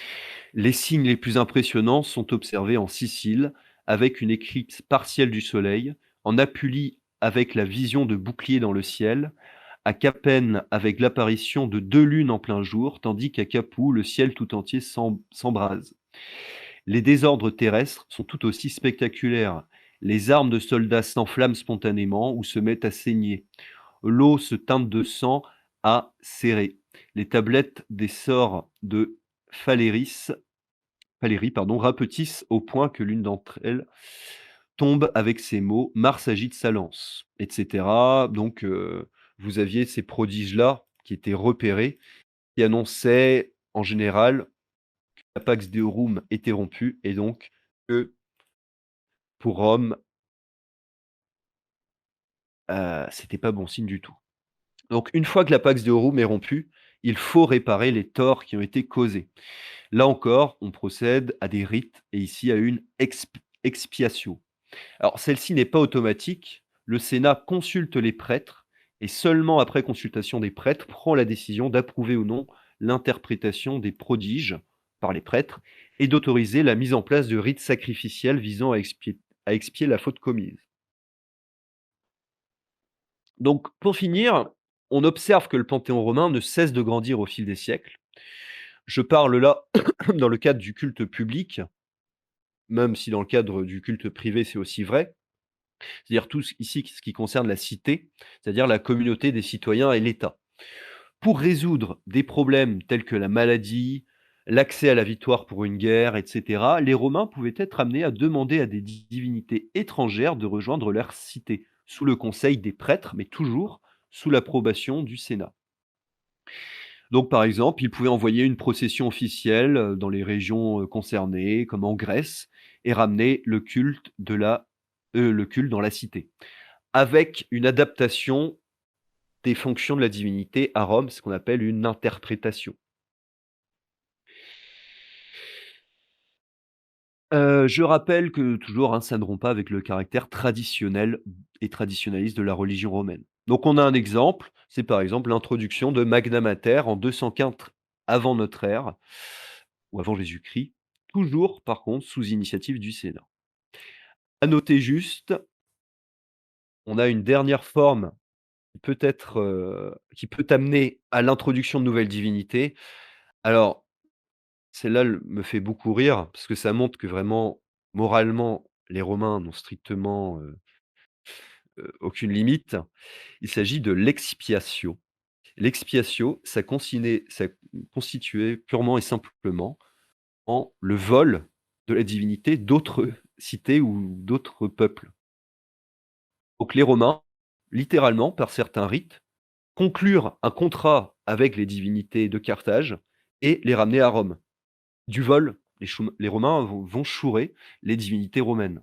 «Les signes les plus impressionnants sont observés en Sicile, avec une éclipse partielle du soleil, en Apulie avec la vision de boucliers dans le ciel, à Capène avec l'apparition de 2 lunes en plein jour, tandis qu'à Capoue, le ciel tout entier s'embrase. Les désordres terrestres sont tout aussi spectaculaires. Les armes de soldats s'enflamment spontanément ou se mettent à saigner. L'eau se teinte de sang à serrer. Les tablettes des sorts de Phaléris Valérie, pardon, rapetissent au point que l'une d'entre elles tombe avec ces mots: «Mars agite sa lance», et cetera. Donc, vous aviez ces prodiges-là qui étaient repérés, qui annonçaient en général que la Pax Deorum était rompue et donc que pour Rome, c'était pas bon signe du tout. Donc une fois que la Pax Deorum est rompue, il faut réparer les torts qui ont été causés. Là encore, on procède à des rites et ici à une expiation. Alors, celle-ci n'est pas automatique. Le Sénat consulte les prêtres et seulement après consultation des prêtres prend la décision d'approuver ou non l'interprétation des prodiges par les prêtres et d'autoriser la mise en place de rites sacrificiels visant à expier la faute commise. Donc, pour finir, on observe que le panthéon romain ne cesse de grandir au fil des siècles. Je parle là dans le cadre du culte public, même si dans le cadre du culte privé, c'est aussi vrai. C'est-à-dire tout ici ce qui concerne la cité, c'est-à-dire la communauté des citoyens et l'État. Pour résoudre des problèmes tels que la maladie, l'accès à la victoire pour une guerre, etc., les Romains pouvaient être amenés à demander à des divinités étrangères de rejoindre leur cité, sous le conseil des prêtres, mais toujours sous l'approbation du Sénat. Donc, par exemple, ils pouvaient envoyer une procession officielle dans les régions concernées, comme en Grèce, et ramener le culte dans la cité avec une adaptation des fonctions de la divinité à Rome, ce qu'on appelle une interprétation. Je rappelle que toujours, hein, ça ne rompt pas avec le caractère traditionnel et traditionnaliste de la religion romaine. Donc on a un exemple, c'est par exemple l'introduction de Magna Mater en 204 avant notre ère, ou avant Jésus-Christ, toujours par contre sous initiative du Sénat. À noter juste, on a une dernière forme qui peut amener à l'introduction de nouvelles divinités. Alors, celle-là me fait beaucoup rire parce que ça montre que vraiment, moralement, les Romains n'ont strictement, aucune limite. Il s'agit de l'expiatio. L'expiatio, ça constituait purement et simplement en le vol de la divinité d'autres cités ou d'autres peuples. Donc les Romains, littéralement, par certains rites, conclure un contrat avec les divinités de Carthage et les ramener à Rome. Du vol, les Romains vont chourer les divinités romaines.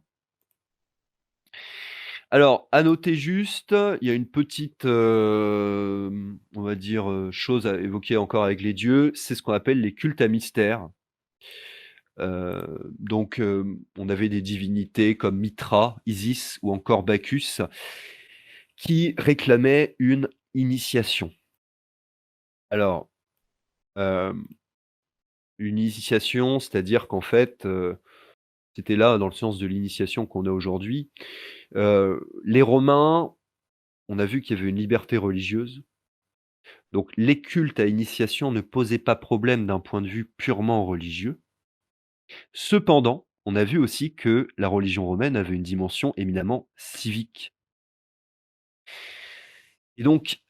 Alors, à noter juste, il y a une petite, on va dire, chose à évoquer encore avec les dieux, c'est ce qu'on appelle les cultes à mystère. Donc, on avait des divinités comme Mithra, Isis ou encore Bacchus qui réclamaient une initiation. Alors, hem, une initiation, c'est-à-dire qu'en fait, c'était là dans le sens de l'initiation qu'on a aujourd'hui. Les Romains, on a vu qu'il y avait une liberté religieuse, donc les cultes à initiation ne posaient pas problème d'un point de vue purement religieux. Cependant, on a vu aussi que la religion romaine avait une dimension éminemment civique et donc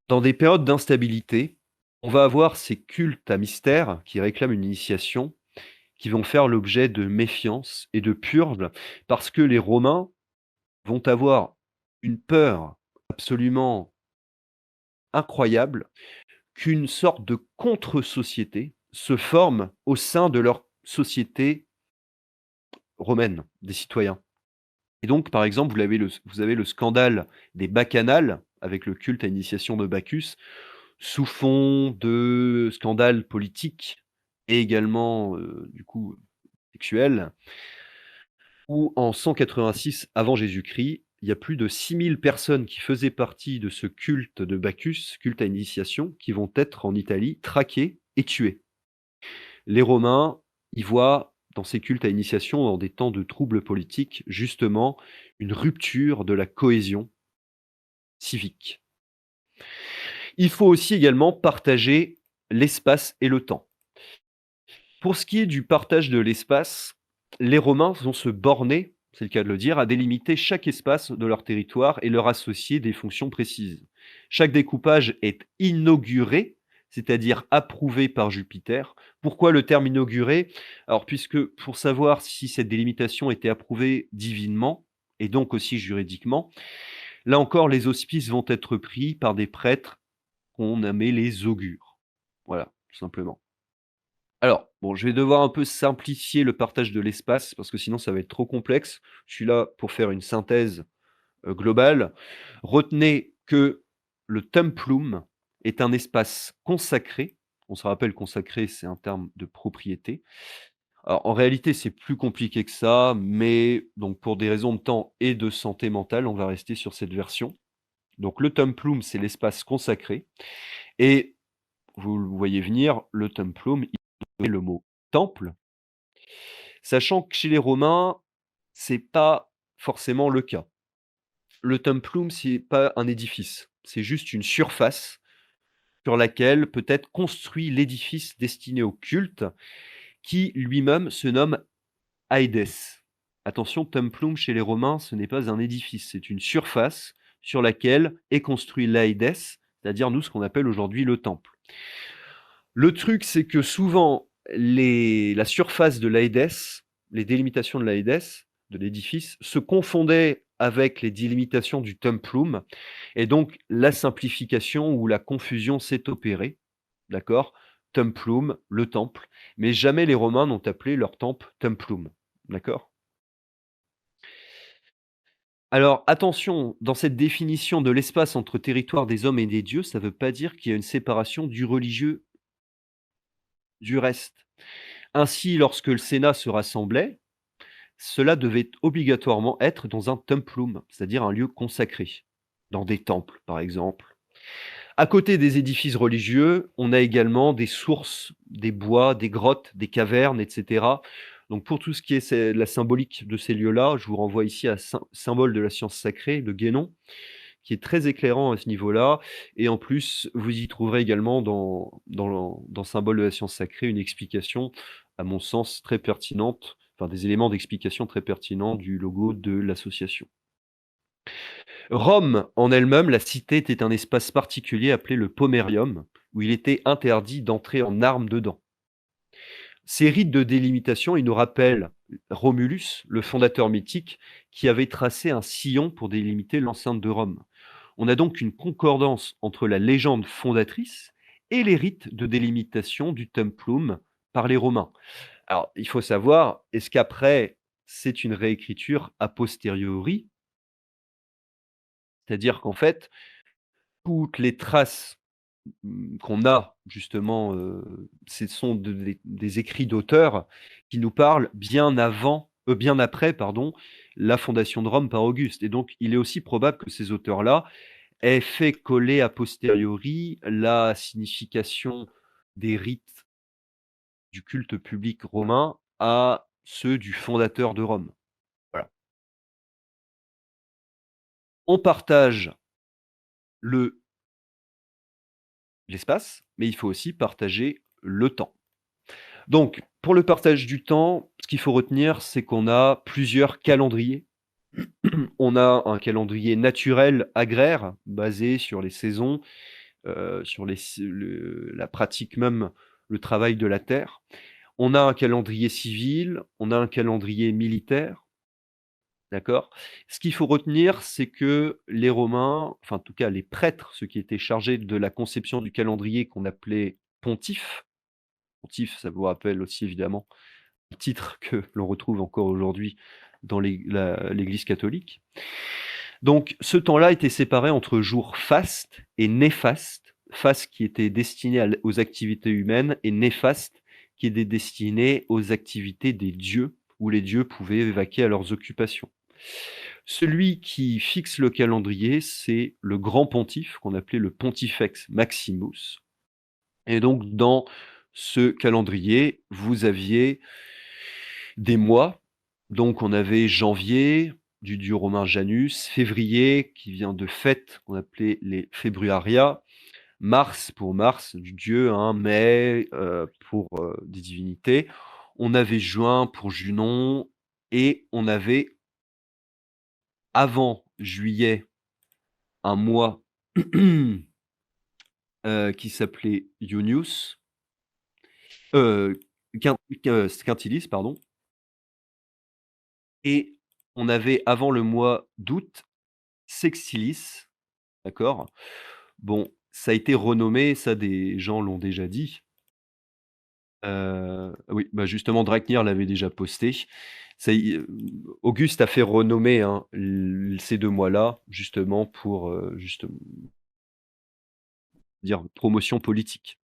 dans des périodes d'instabilité, on va avoir ces cultes à mystère qui réclament une initiation, qui vont faire l'objet de méfiance et de purges parce que les Romains vont avoir une peur absolument incroyable qu'une sorte de contre-société se forme au sein de leur société romaine, des citoyens. Et donc, par exemple, vous avez le scandale des bacchanales, avec le culte à initiation de Bacchus, sous fond de scandales politiques et également, du coup, sexuels, où en 186 avant Jésus-Christ, il y a plus de 6000 personnes qui faisaient partie de ce culte de Bacchus, culte à initiation, qui vont être en Italie traquées et tuées. Les Romains y voient dans ces cultes à initiation, dans des temps de troubles politiques, justement une rupture de la cohésion civique. Il faut aussi également partager l'espace et le temps. Pour ce qui est du partage de l'espace, les Romains vont se borner, c'est le cas de le dire, à délimiter chaque espace de leur territoire et leur associer des fonctions précises. Chaque découpage est inauguré, c'est-à-dire approuvé par Jupiter. Pourquoi le terme inauguré? Alors, puisque pour savoir si cette délimitation était approuvée divinement, et donc aussi juridiquement, là encore, les auspices vont être pris par des prêtres qu'on nommait les augures. Voilà, tout simplement. Alors, bon, je vais devoir un peu simplifier le partage de l'espace parce que sinon ça va être trop complexe. Je suis là pour faire une synthèse globale. Retenez que le templum est un espace consacré. On se rappelle, consacré, c'est un terme de propriété. Alors, en réalité, c'est plus compliqué que ça, mais donc pour des raisons de temps et de santé mentale, on va rester sur cette version. Donc, le templum, c'est l'espace consacré. Et vous le voyez venir, le templum, il est le mot temple, sachant que chez les Romains, c'est pas forcément le cas. Le templum, c'est pas un édifice, c'est juste une surface sur laquelle peut être construit l'édifice destiné au culte, qui lui-même se nomme Aides. Attention, templum chez les Romains, ce n'est pas un édifice, c'est une surface sur laquelle est construit l'Aides, c'est-à-dire nous ce qu'on appelle aujourd'hui le temple. Le truc, c'est que souvent, la surface de l'Aedes, les délimitations de l'Aedes, de l'édifice, se confondaient avec les délimitations du templum, et donc la simplification ou la confusion s'est opérée, d'accord? Templum, le temple, mais jamais les Romains n'ont appelé leur temple templum, d'accord? Alors attention, dans cette définition de l'espace entre territoire des hommes et des dieux, ça ne veut pas dire qu'il y a une séparation du religieux du reste. Ainsi, lorsque le Sénat se rassemblait, cela devait obligatoirement être dans un templum, c'est-à-dire un lieu consacré, dans des temples, par exemple. À côté des édifices religieux, on a également des sources, des bois, des grottes, des cavernes, etc. Donc pour tout ce qui est la symbolique de ces lieux-là, je vous renvoie ici à Symbole de la science sacrée de Guénon, qui est très éclairant à ce niveau-là. Et en plus, vous y trouverez également dans Symbole de la science sacrée une explication, à mon sens, très pertinente, enfin des éléments d'explication très pertinents du logo de l'association. Rome, en elle-même, la cité était un espace particulier appelé le pomerium, où il était interdit d'entrer en armes dedans. Ces rites de délimitation, ils nous rappellent Romulus, le fondateur mythique, qui avait tracé un sillon pour délimiter l'enceinte de Rome. On a donc une concordance entre la légende fondatrice et les rites de délimitation du templum par les Romains. Alors, il faut savoir, est-ce qu'après, c'est une réécriture a posteriori? C'est-à-dire qu'en fait, toutes les traces qu'on a justement, ce sont des écrits d'auteurs qui nous parlent bien après, pardon, la fondation de Rome par Auguste. Et donc, il est aussi probable que ces auteurs-là aient fait coller a posteriori la signification des rites du culte public romain à ceux du fondateur de Rome. Voilà. On partage le l'espace, mais il faut aussi partager le temps. Donc, pour le partage du temps, ce qu'il faut retenir, c'est qu'on a plusieurs calendriers. On a un calendrier naturel agraire, basé sur les saisons, sur la pratique même, le travail de la terre. On a un calendrier civil, on a un calendrier militaire, d'accord? Ce qu'il faut retenir, c'est que les Romains, enfin en tout cas les prêtres, ceux qui étaient chargés de la conception du calendrier qu'on appelait pontife. Pontife, ça vous rappelle aussi évidemment un titre que l'on retrouve encore aujourd'hui dans l'Église catholique. Donc ce temps-là était séparé entre jours fastes et néfastes. Faste qui était destiné aux activités humaines et néfaste qui était destiné aux activités des dieux, où les dieux pouvaient vaquer à leurs occupations. Celui qui fixe le calendrier, c'est le grand pontife qu'on appelait le Pontifex Maximus. Et donc dans ce calendrier, vous aviez des mois. Donc on avait janvier, du dieu romain Janus, février, qui vient de fêtes qu'on appelait les Februaria, mars pour Mars, du dieu, hein, mai pour des divinités. On avait juin pour Junon, et on avait, avant juillet, un mois qui s'appelait Iunius, Quintilis, pardon. Et on avait avant le mois d'août, Sextilis, d'accord? Bon, ça a été renommé, ça des gens l'ont déjà dit. Oui, bah, justement Dragnir l'avait déjà posté. Ça y Auguste a fait renommer, hein, ces 2 mois-là, justement pour, dire promotion politique.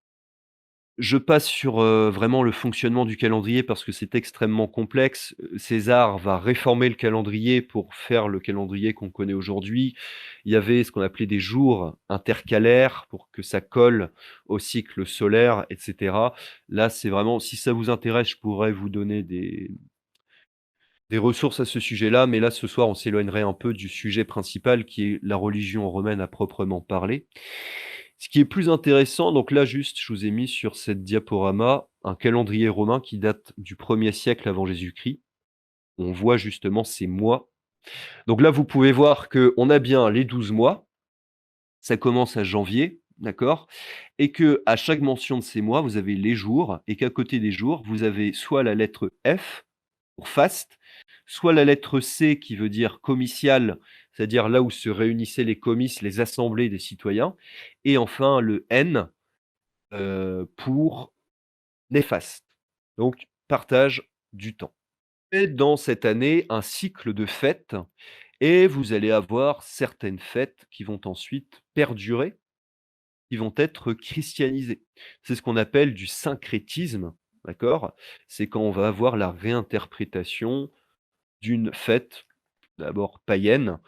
Je passe sur, vraiment le fonctionnement du calendrier parce que c'est extrêmement complexe. César va réformer le calendrier pour faire le calendrier qu'on connaît aujourd'hui. Il y avait ce qu'on appelait des jours intercalaires pour que ça colle au cycle solaire et cetera. Là, c'est vraiment si ça vous intéresse, je pourrais vous donner des ressources à ce sujet-là, mais là, ce soir, on s'éloignerait un peu du sujet principal qui est la religion romaine à proprement parler. Ce qui est plus intéressant, donc là, juste, je vous ai mis sur cette diaporama un calendrier romain qui date du 1er siècle avant Jésus-Christ. On voit justement ces mois. Donc là, vous pouvez voir qu'on a bien les 12 mois. Ça commence à janvier, d'accord? Et que à chaque mention de ces mois, vous avez les jours et qu'à côté des jours, vous avez soit la lettre F pour faste, soit la lettre C qui veut dire comitial, c'est-à-dire là où se réunissaient les comices, les assemblées des citoyens, et enfin le N pour néfaste, donc partage du temps. Et dans cette année, un cycle de fêtes et vous allez avoir certaines fêtes qui vont ensuite perdurer, qui vont être christianisées. C'est ce qu'on appelle du syncrétisme, d'accord? C'est quand on va avoir la réinterprétation d'une fête, d'abord païenne,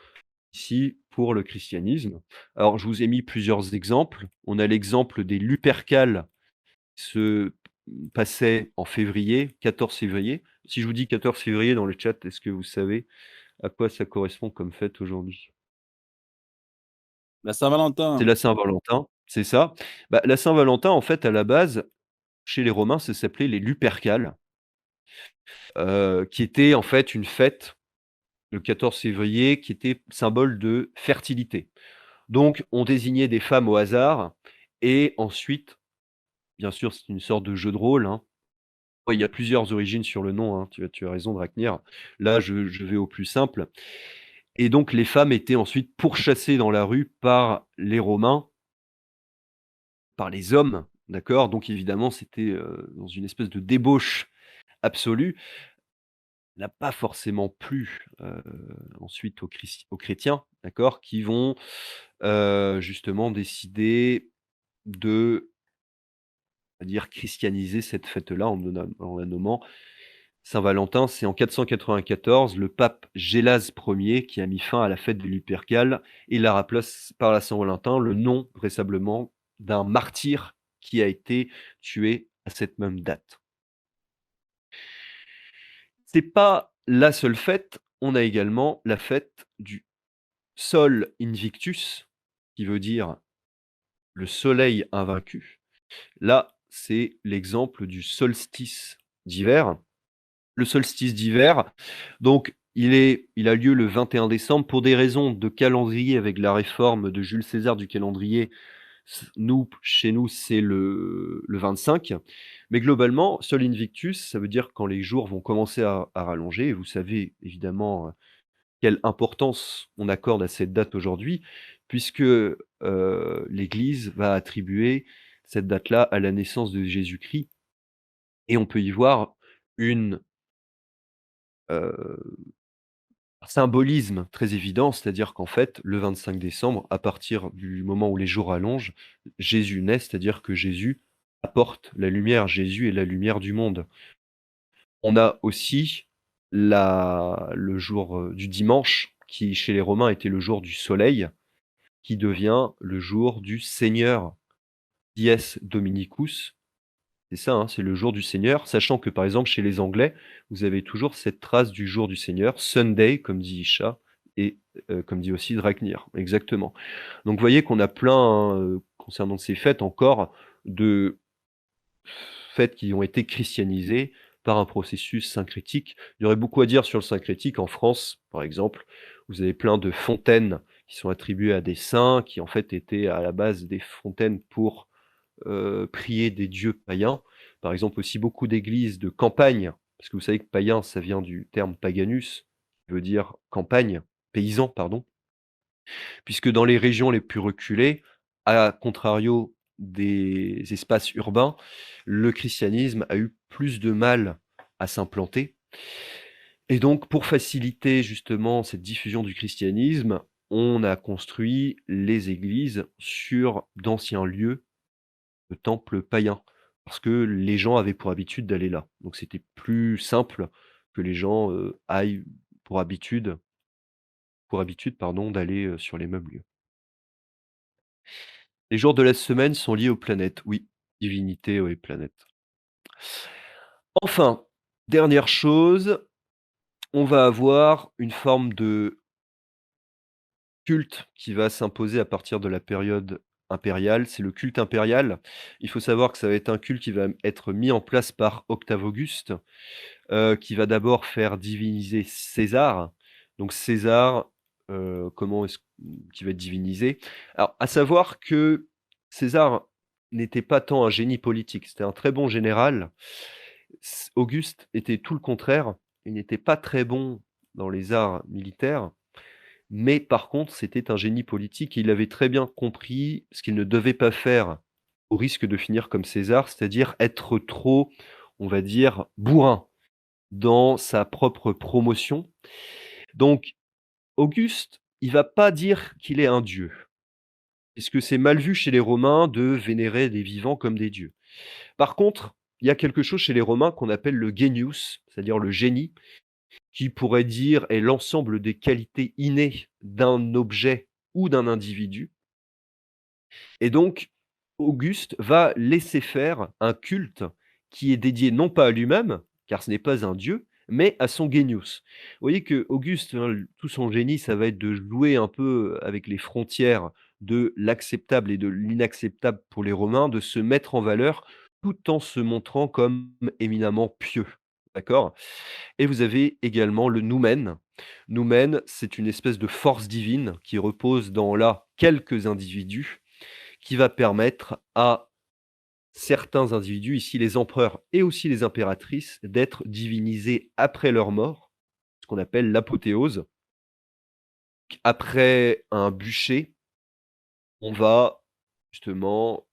ici pour le christianisme. Alors je vous ai mis plusieurs exemples. On a l'exemple des Lupercales se passait en février, 14 février. Si je vous dis 14 février dans le chat, est-ce que vous savez à quoi ça correspond comme fête aujourd'hui? La C'est Saint-Valentin. la Saint-Valentin, c'est ça. Bah, la Saint-Valentin, en fait, à la base, chez les Romains, ça s'appelait les Lupercales, qui était en fait une fête, le 14 février, qui était symbole de fertilité. Donc on désignait des femmes au hasard et ensuite, bien sûr, c'est une sorte de jeu de rôle, hein. Ouais, il y a plusieurs origines sur le nom, hein, tu as raison Dragnir. Là, je vais au plus simple et donc les femmes étaient ensuite pourchassées dans la rue par les Romains, par les hommes, d'accord? Donc évidemment, c'était, dans une espèce de débauche absolue. N'a pas forcément plu, ensuite aux chrétiens, d'accord? Qui vont, justement décider de, on va dire, christianiser cette fête-là en la nommant Saint-Valentin. C'est en 494 le pape Gélase Ier qui a mis fin à la fête des Lupercales et la remplace par la Saint-Valentin, le nom vraisemblablement d'un martyr qui a été tué à cette même date. C'est pas la seule fête, on a également la fête du Sol Invictus, qui veut dire le soleil invaincu. Là, c'est l'exemple du solstice d'hiver. Le solstice d'hiver, donc il a lieu le 21 décembre pour des raisons de calendrier avec la réforme de Jules César du calendrier. Chez nous, c'est le 25. Mais globalement, Sol Invictus, ça veut dire quand les jours vont commencer à rallonger et vous savez évidemment, quelle importance on accorde à cette date aujourd'hui, puisque, l'Église va attribuer cette date-là à la naissance de Jésus-Christ et on peut y voir une, heu, un symbolisme très évident. C'est-à-dire qu'en fait, le 25 décembre, à partir du moment où les jours allongent, Jésus naît, c'est-à-dire que Jésus apporte la lumière. Jésus est la lumière du monde. On a aussi le jour, du dimanche qui, chez les Romains, était le jour du soleil, qui devient le jour du Seigneur, Dies Dominicus. C'est ça, hein, c'est le jour du Seigneur, sachant que, par exemple, chez les Anglais, vous avez toujours cette trace du jour du Seigneur, Sunday, comme dit Isha et comme dit aussi Dragnir, exactement. Donc vous voyez qu'on a plein, concernant ces fêtes encore, de fêtes qui ont été christianisées par un processus syncrétique. Il y aurait beaucoup à dire sur le syncrétique. En France, par exemple, vous avez plein de fontaines qui sont attribuées à des saints, qui en fait étaient à la base des fontaines pour, prier des dieux païens. Par exemple aussi beaucoup d'églises de campagne, parce que vous savez que païen, ça vient du terme paganus, qui veut dire campagne, paysan, pardon. Puisque dans les régions les plus reculées, à contrario des espaces urbains, le christianisme a eu plus de mal à s'implanter et donc pour faciliter justement cette diffusion du christianisme, on a construit les églises sur d'anciens lieux de temples païens. Parce que les gens avaient pour habitude d'aller là. Donc c'était plus simple que les gens, aillent pour habitude, pardon, d'aller, sur les mêmes lieux. Les jours de la semaine sont liés aux planètes, oui, divinité, oui, planète. Enfin, dernière chose, on va avoir une forme de culte qui va s'imposer à partir de la période impériale, c'est le culte impérial. Il faut savoir que ça va être un culte qui va être mis en place par Octave Auguste, qui va d'abord faire diviniser César. Donc César, comment est-ce qui va être divinisé? Alors, à savoir que César n'était pas tant un génie politique, c'était un très bon général. Auguste était tout le contraire, il n'était pas très bon dans les arts militaires, mais par contre, c'était un génie politique et il avait très bien compris ce qu'il ne devait pas faire au risque de finir comme César, c'est-à-dire être trop, on va dire, bourrin dans sa propre promotion. Donc Auguste, il va pas dire qu'il est un dieu, puisque c'est mal vu chez les Romains de vénérer des vivants comme des dieux. Par contre, il y a quelque chose chez les Romains qu'on appelle le genius, c'est-à-dire le génie, qui pourrait dire est l'ensemble des qualités innées d'un objet ou d'un individu. Et donc, Auguste va laisser faire un culte qui est dédié non pas à lui-même, car ce n'est pas un dieu, mais à son genius. Vous voyez que Auguste, hein, tout son génie, ça va être de jouer un peu avec les frontières de l'acceptable et de l'inacceptable pour les Romains, de se mettre en valeur tout en se montrant comme éminemment pieux. D'accord? Et vous avez également le noumen. Noumen, c'est une espèce de force divine qui repose dans là quelques individus qui va permettre à certains individus, ici les empereurs et aussi les impératrices, d'être divinisés après leur mort, ce qu'on appelle l'apothéose. Après un bûcher, on va justement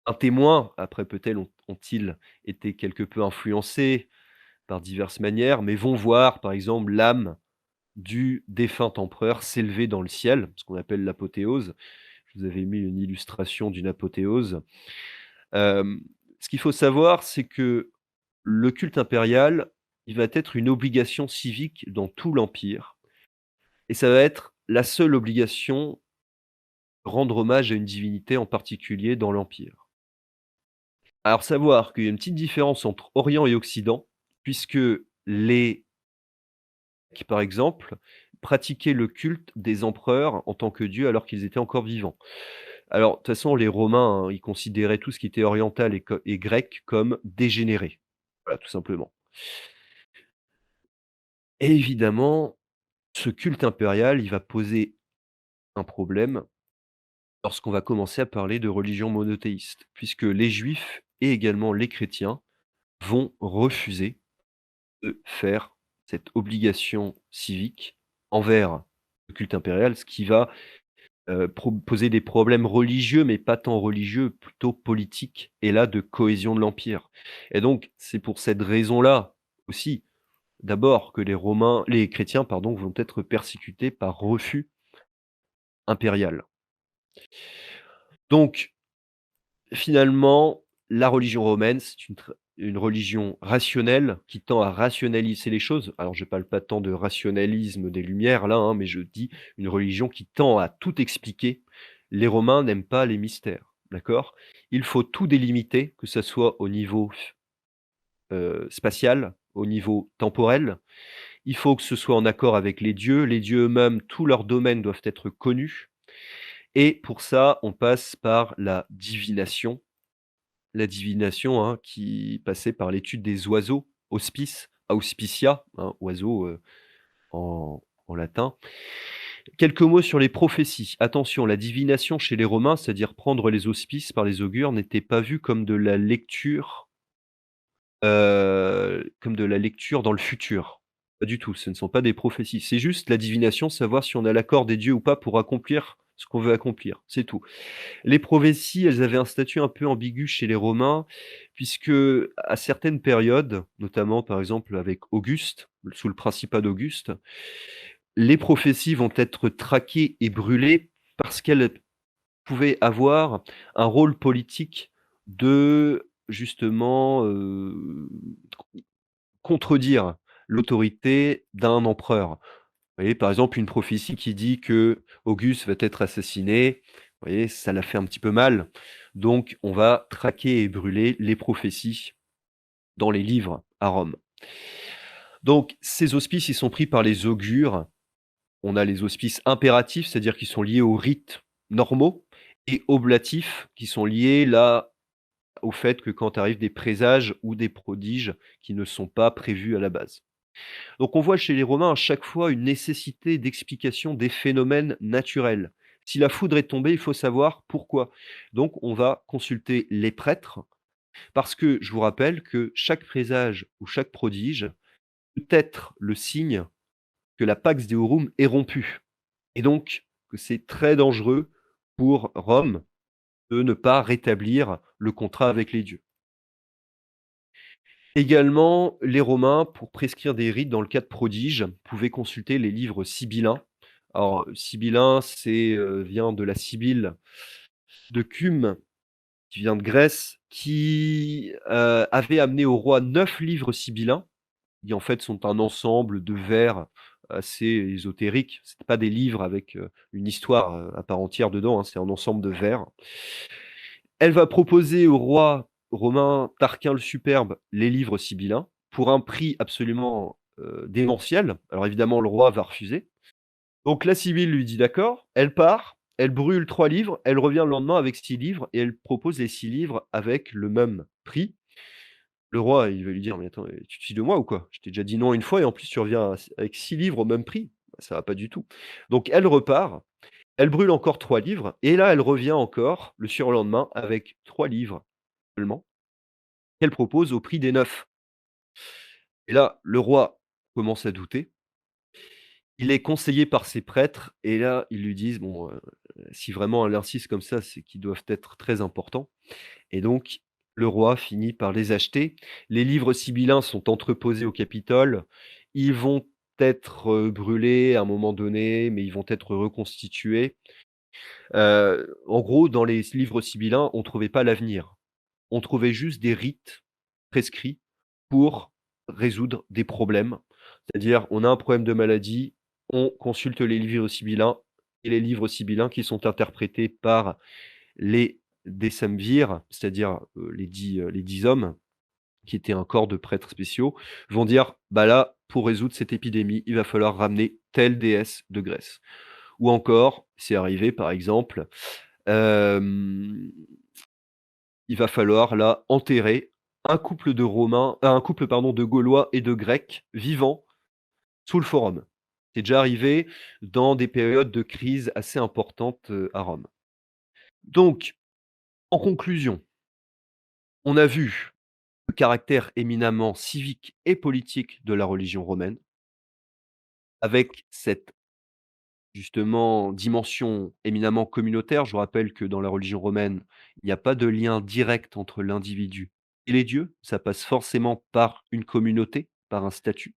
un témoin, après peut-être ont-ils été quelque peu influencés par diverses manières, mais vont voir par exemple l'âme du défunt empereur s'élever dans le ciel, ce qu'on appelle l'apothéose. Je vous avais mis une illustration d'une apothéose. Hem, Ce qu'il faut savoir, c'est que le culte impérial, il va être une obligation civique dans tout l'empire et ça va être la seule obligation, rendre hommage à une divinité en particulier dans l'empire. Alors savoir qu'il y a une petite différence entre Orient et Occident, puisque les qui, par exemple, pratiquaient le culte des empereurs en tant que dieux alors qu'ils étaient encore vivants. Alors, de toute façon, les Romains, hein, ils considéraient tout ce qui était oriental et grec comme dégénéré. Voilà, tout simplement. Et évidemment, ce culte impérial, il va poser un problème lorsqu'on va commencer à parler de religion monothéiste, puisque les juifs et également les chrétiens vont refuser de faire cette obligation civique envers le culte impérial, ce qui va, poser des problèmes religieux, mais pas tant religieux, plutôt politiques et là de cohésion de l'empire. Et donc c'est pour cette raison-là aussi, d'abord que les chrétiens pardon, vont être persécutés par refus impérial. Donc finalement, la religion romaine, c'est une religion rationnelle qui tend à rationaliser les choses. Alors je parle pas tant de rationalisme des Lumières là, hein, mais je dis une religion qui tend à tout expliquer. Les Romains n'aiment pas les mystères, d'accord? Il faut tout délimiter, que ça soit au niveau spatial, au niveau temporel. Il faut que ce soit en accord avec les dieux. Les dieux eux-mêmes, tous leurs domaines doivent être connus et pour ça, on passe par la divination. La divination, hein, qui passait par l'étude des oiseaux, auspice, auspicia, hein, oiseau, en latin. Quelques mots sur les prophéties. Attention, la divination chez les Romains, c'est-à-dire prendre les auspices par les augures, n'était pas vu comme de la lecture dans le futur. Pas du tout, ce ne sont pas des prophéties. C'est juste la divination, savoir si on a l'accord des dieux ou pas pour accomplir ce qu'on veut accomplir, c'est tout. Les prophéties, elles avaient un statut un peu ambigu chez les Romains, puisque à certaines périodes, notamment par exemple avec Auguste, sous le principat d'Auguste, les prophéties vont être traquées et brûlées parce qu'elles pouvaient avoir un rôle politique de justement, contredire l'autorité d'un empereur. Vous voyez, par exemple, une prophétie qui dit que Auguste va être assassiné, vous voyez, ça l'a fait un petit peu mal. Donc on va traquer et brûler les prophéties dans les livres à Rome. Donc ces auspices, ils sont pris par les augures. On a les auspices impératifs, c'est-à-dire qui sont liés aux rites normaux, et oblatifs, qui sont liés là au fait que quand arrivent des présages ou des prodiges qui ne sont pas prévus à la base. Donc on voit chez les Romains à chaque fois une nécessité d'explication des phénomènes naturels. Si la foudre est tombée, il faut savoir pourquoi. Donc on va consulter les prêtres, parce que je vous rappelle que chaque présage ou chaque prodige peut être le signe que la Pax Deorum est rompue. Et donc que c'est très dangereux pour Rome de ne pas rétablir le contrat avec les dieux. Également, les Romains, pour prescrire des rites dans le cas de prodiges, pouvaient consulter les livres sibyllins. Alors, sibyllin, vient de la Sibylle de Cume, qui vient de Grèce, qui avait amené au roi 9 livres sibyllins, qui en fait sont un ensemble de vers assez ésotériques. Ce pas des livres avec une histoire à part entière dedans, hein, c'est un ensemble de vers. Elle va proposer au roi romain Tarquin le Superbe les livres sibyllins pour un prix absolument, démentiel. Alors évidemment, le roi va refuser. Donc la Sibylle lui dit d'accord, elle part, elle brûle 3 livres, elle revient le lendemain avec 6 livres et elle propose les 6 livres avec le même prix. Le roi, il va lui dire: «Mais attends, tu te fiches de moi ou quoi? Je t'ai déjà dit non une fois et en plus tu reviens avec 6 livres au même prix, ça va pas du tout». Donc elle repart, elle brûle encore 3 livres et là, elle revient encore le surlendemain avec 3 livres seulement, qu'elle propose au prix des 9. Et là, le roi commence à douter. Il est conseillé par ses prêtres et là, ils lui disent: «Bon, si vraiment elle insiste comme ça, c'est qu'ils doivent être très importants» et donc le roi finit par les acheter. Les livres sibyllins sont entreposés au Capitole. Ils vont être, brûlés à un moment donné, mais ils vont être reconstitués. En gros, dans les livres sibyllins, on trouvait pas l'avenir. On trouvait juste des rites prescrits pour résoudre des problèmes. C'est-à-dire, on a un problème de maladie, on consulte les livres sibyllins et les livres sibyllins qui sont interprétés par les décemvirs, c'est-à-dire, les 10 hommes qui étaient un corps de prêtres spéciaux, vont dire: «Bah là, pour résoudre cette épidémie, il va falloir ramener telle déesse de Grèce». Ou encore, c'est arrivé par exemple, hem il va falloir là enterrer un couple pardon de Gaulois et de Grecs vivants sous le forum. C'est déjà arrivé dans des périodes de crise assez importantes, à Rome. Donc, en conclusion, on a vu le caractère éminemment civique et politique de la religion romaine, avec cette justement dimension éminemment communautaire. Je vous rappelle que dans la religion romaine, il n'y a pas de lien direct entre l'individu et les dieux, ça passe forcément par une communauté, par un statut.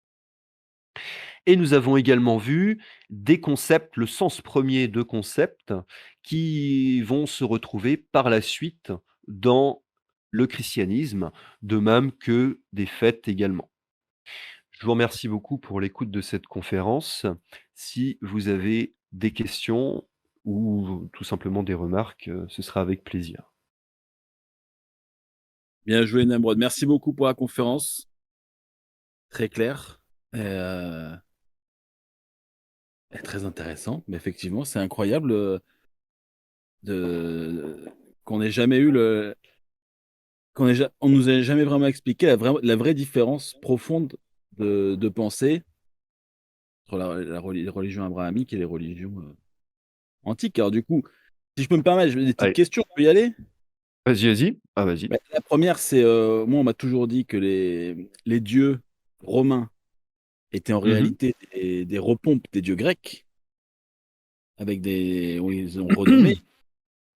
Et nous avons également vu des concepts, le sens premier de concepts qui vont se retrouver par la suite dans le christianisme, de même que des fêtes également. Je vous remercie beaucoup pour l'écoute de cette conférence. Si vous avez des questions ou tout simplement des remarques, ce sera avec plaisir. Bien joué, Namrod. Merci beaucoup pour la conférence. Très clair. Et très intéressant. Mais effectivement, c'est incroyable de qu'on n'ait jamais eu on nous ait jamais vraiment expliqué la vraie différence profonde de pensée entre les religions abrahamiques et les religions antiques. Alors du coup, si je peux me permettre, j'ai des petites Allez, questions. On peut y aller? vas-y, vas-y. Ah, vas-y. Bah, la première, c'est moi, on m'a toujours dit que les dieux romains étaient en Mmh. réalité des repompes des dieux grecs, avec des, où ils ont renommé. Et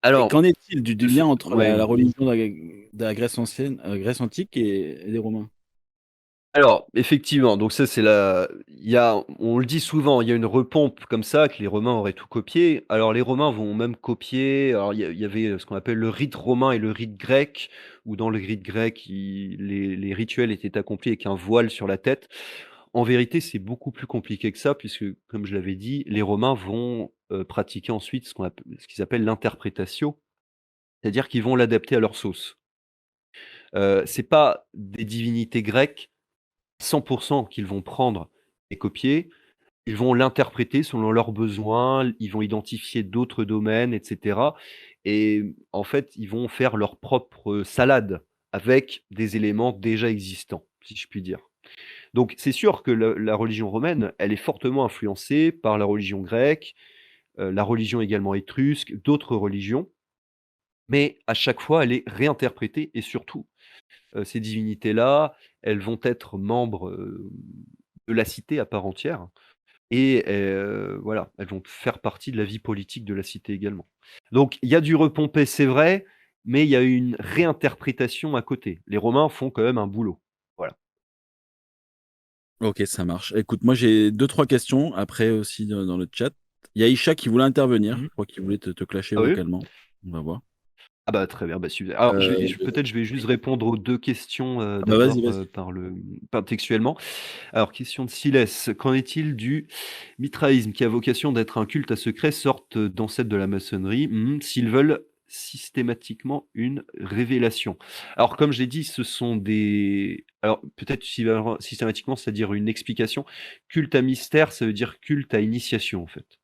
Alors, qu'en est-il du ce lien entre ouais. la religion de la Grèce ancienne, Grèce antique et des Romains? Alors, effectivement, donc ça, c'est la il y a on le dit souvent, il y a une repompe comme ça, que les Romains auraient tout copié. Alors les Romains vont même copier, alors il y avait, ce qu'on appelle le rite romain et le rite grec, où dans le rite grec, les rituels étaient accomplis avec un voile sur la tête. En vérité, c'est beaucoup plus compliqué que ça, puisque comme je l'avais dit, les Romains vont, pratiquer ensuite ce qu'ils appellent l'interprétatio, c'est-à-dire qu'ils vont l'adapter à leur sauce. C'est pas des divinités grecques 100 qu'ils vont prendre et copier, ils vont l'interpréter selon leurs besoins, ils vont identifier d'autres domaines et cetera et en fait, ils vont faire leur propre salade avec des éléments déjà existants, si je puis dire. Donc c'est sûr que le la religion romaine, elle est fortement influencée par la religion grecque, la religion également étrusque, d'autres religions, mais à chaque fois, elle est réinterprétée et surtout, ces divinités-là, elles vont être membres, de la cité à part entière et voilà, elles vont faire partie de la vie politique de la cité également. Donc il y a du repompé, c'est vrai, mais il y a une réinterprétation à côté. Les Romains font quand même un boulot. Voilà. Ok, ça marche. Écoute, moi j'ai deux, trois questions après aussi dans le chat. Il y a Isha qui voulait intervenir. Mmh. Je crois qu'il voulait te clasher Ah oui? vocalement. On va voir. Ah bah, très bien, bah, super. Alors je vais Oui. juste répondre aux 2 questions, Ah bah vas-y, d'abord, vas-y. par textuellement. Alors question de Siles, qu'en est-il du mitraïsme qui a vocation d'être un culte à secret, sorte d'ancêtre de la maçonnerie, s'ils veulent systématiquement une révélation? Alors comme je l'ai dit, ce sont des alors peut-être systématiquement, c'est-à-dire une explication. Culte à mystère, ça veut dire culte à initiation, en fait.